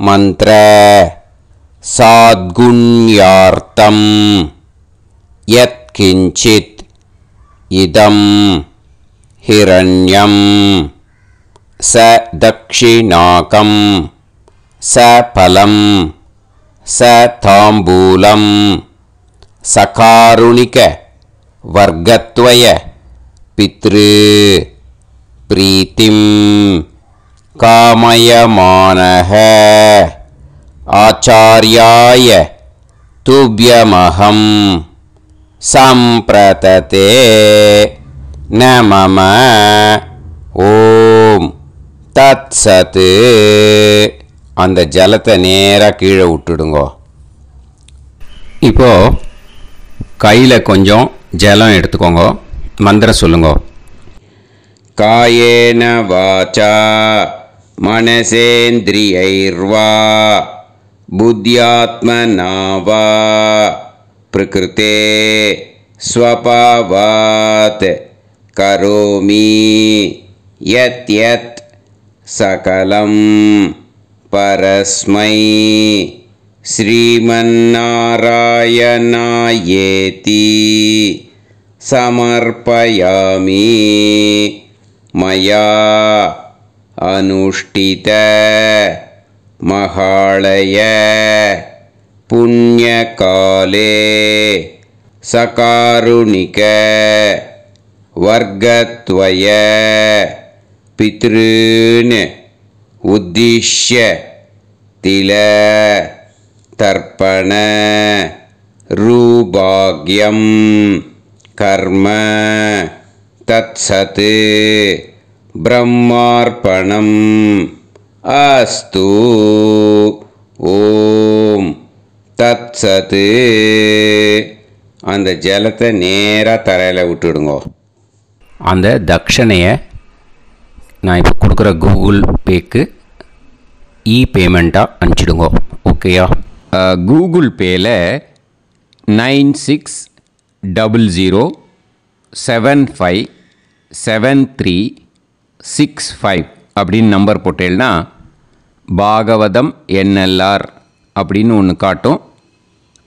மந்திர சாத்குண்யார்த்தம் யத் கிஞ்சித் இதம் ஹிரண்யம் ச தக்ஷிணாகம் ச பலம் ச தாம்பூலம் சகாருணிக வர்க்கத்வய பித்ரு பிரீத்திம் காமயமானஹ ஆச்சார்யாய துப்யமஹம் சம்பிரததே நமம. ஓம் தத் சத். அந்த ஜலத்தை நேராக கீழே விட்டுடுங்கோ. இப்போது கையில் கொஞ்சம் ஜலம் எடுத்துக்கோங்க. மந்திரம் சொல்லுங்க. காயேன வாச்சா மனசேந்திரியைர்வா புத்தியாத்மனா வா பிரகிருதே ஸ்வபாவாத் கரோமி யத் யத் சகலம் பரஸ்மை श्रीमन्नारायणायेति समर्पयामि मया अनुष्ठित महालय पुण्यकाले सकारुणिक वर्गद्वय पितॄन् उद्दिश्य तिल तर्पण रूभाग्यं कर्म तत्सत् ब्रह्मार्पणम् अस्तु ஓம் தத்சத். அந்த ஜலத்தை நேராக தரையில் விட்டுடுங்க. அந்த தட்சணையை நான் இப்போ கொடுக்குற கூகுள் பேக்கு பேமெண்ட்டாக அனுப்பிச்சிடுங்க. ஓகேயா? கூகுள் பேயில் 9600757365 அப்படின்னு நம்பர் போட்டேன்னா பாகவதம் NLR அப்படின்னு ஒன்று காட்டும்.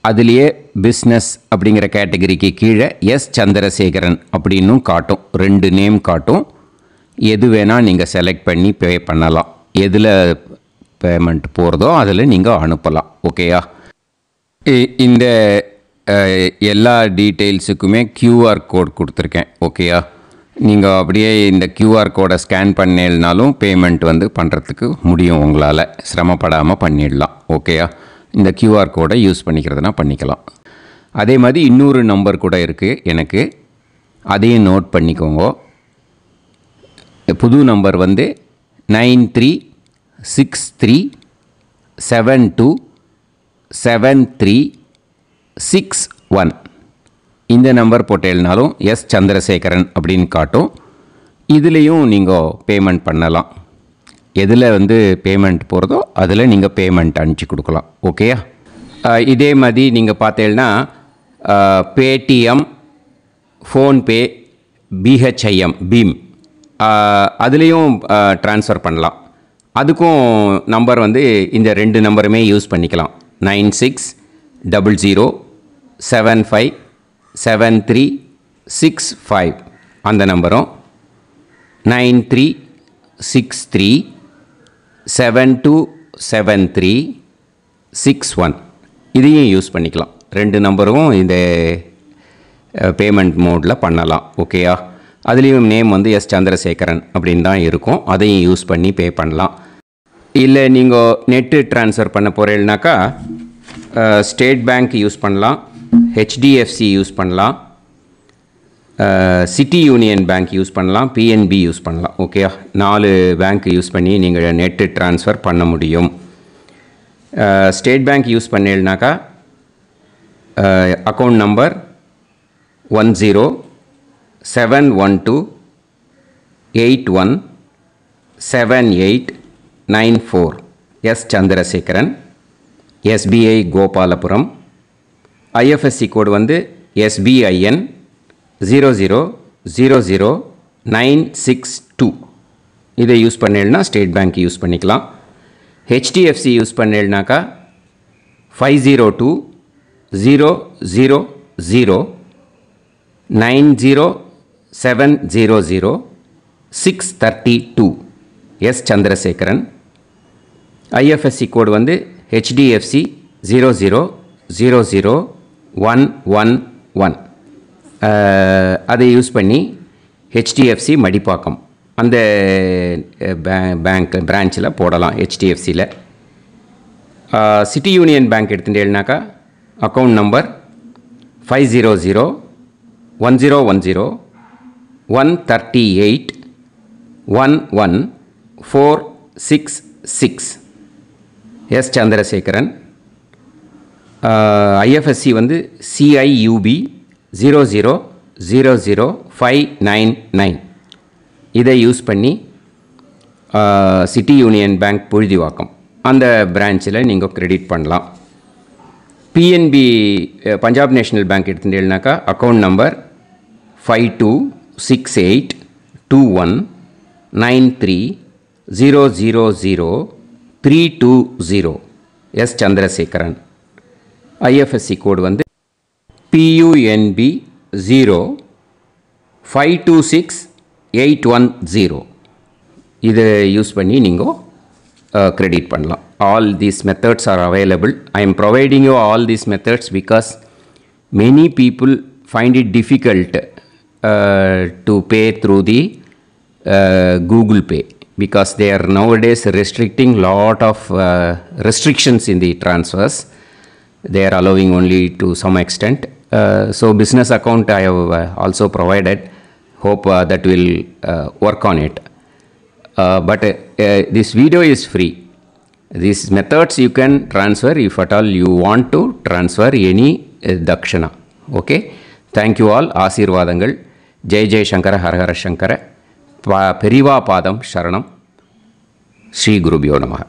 அதுலேயே பிஸ்னஸ் அப்படிங்கிற கேட்டகரிக்கு கீழே எஸ் சந்திரசேகரன் அப்படின்னும் காட்டும். 2 நேம் காட்டும். எது வேணால் நீங்கள் செலக்ட் பண்ணி பே பண்ணலாம். எதில் பேமெண்ட் போகிறதோ அதில் நீங்கள் அனுப்பலாம். ஓகேயா? இந்த எல்லா டீட்டெயில்ஸுக்குமே QR கோட் கொடுத்துருக்கேன். ஓகேயா? நீங்கள் அப்படியே இந்த QR கோடை ஸ்கேன் பண்ணேல்னாலும் பேமெண்ட் பண்ணுறதுக்கு முடியும். உங்களால் சிரமப்படாமல் பண்ணிடலாம். ஓகேயா? இந்த QR கோடை யூஸ் பண்ணிக்கிறதுனா பண்ணிக்கலாம். அதே மாதிரி இன்னொரு நம்பர் கூட இருக்குது எனக்கு. அதையும் நோட் பண்ணிக்கோங்க. புது நம்பர் 9363727361. இந்த நம்பர் போட்டேல்னாலும் எஸ் சந்திரசேகரன் அப்படின்னு காட்டும். இதுலேயும் நீங்கள் பேமெண்ட் பண்ணலாம். எதில் பேமெண்ட் போகிறதோ அதில் நீங்கள் பேமெண்ட் அனுப்பிச்சி கொடுக்கலாம். ஓகேயா? இதே மாதிரி நீங்கள் பார்த்தேன்னா பேடிஎம், ஃபோன்பே, BHIM பீம் அதுலேயும் ட்ரான்ஸ்ஃபர் பண்ணலாம். அதுக்கும் நம்பர் இந்த 2 நம்பருமே யூஸ் பண்ணிக்கலாம். 9600757365 அந்த நம்பரும் 9363727361 இதையும் யூஸ் பண்ணிக்கலாம். 2 நம்பரும் இந்த பேமெண்ட் மோடில் பண்ணலாம். ஓகேயா? அதுலேயும் நேம் எஸ் சந்திரசேகரன் அப்படின்னு தான் இருக்கும். அதையும் யூஸ் பண்ணி பே பண்ணலாம். இல்லை நீங்கள் நெட்டு ட்ரான்ஸ்ஃபர் பண்ண போகிறீங்கனாக்கா ஸ்டேட் பேங்க் யூஸ் பண்ணலாம், HDFC யூஸ் பண்ணலாம், சிட்டி யூனியன் பேங்க் யூஸ் பண்ணலாம், PNB யூஸ் பண்ணலாம். ஓகேயா? 4 பேங்க் யூஸ் பண்ணி நீங்கள் நெட்டு ட்ரான்ஸ்ஃபர் பண்ண முடியும். ஸ்டேட் பேங்க் யூஸ் பண்ணீங்கனாக்கா account number 1071281789 S Chandrasekaran, SBI Gopalapuram. IFSC code SBIN 0000962. இதை யூஸ் பண்ணேன்னா ஸ்டேட் பேங்க் யூஸ் பண்ணிக்கலாம். HDFC யூஸ் பண்ணேன்னாக்கா 5020090700 S Chandrasekaran. IFSC code HDFC 0000111. அதை யூஸ் பண்ணி HDFC மடிப்பாக்கம் அந்த பேங்க் பிரான்ச்சில் போடலாம். HDFCயில் சிட்டி யூனியன் பேங்க் எடுத்துட்டேன்னாக்கா account number 5001010381146 S Chandrasekaran. IFSC CIUB 0000599. இதை யூஸ் பண்ணி சிட்டி யூனியன் பேங்க் புழுதிவாக்கம் அந்த பிரான்ச்சில் நீங்கள் கிரெடிட் பண்ணலாம். PNB பஞ்சாப் நேஷ்னல் பேங்க் எடுத்துட்டேன்னாக்கா account number 52682193000320 S Chandrasekaran. IFSC code வந்து PUNB 0526810. இதை யூஸ் பண்ணி நீங்கள் credit பண்ணலாம். All these methods are available. I am providing you all these methods because many people find it difficult to pay through the Google Pay, because they are nowadays restricting lot of restrictions in the transfers. They are allowing only to some extent. So business account I have also provided. Hope that will work on it. But this video is free. These methods you can transfer if at all you want to transfer any dakshana. Okay. Thank you all. ஆசீர்வாதங்கள். ஜெய் ஜெய் சங்கர ஹரஹர சங்கர. பெரிவா பாதம் சரணம். ஸ்ரீ குருபியோ நமஹ.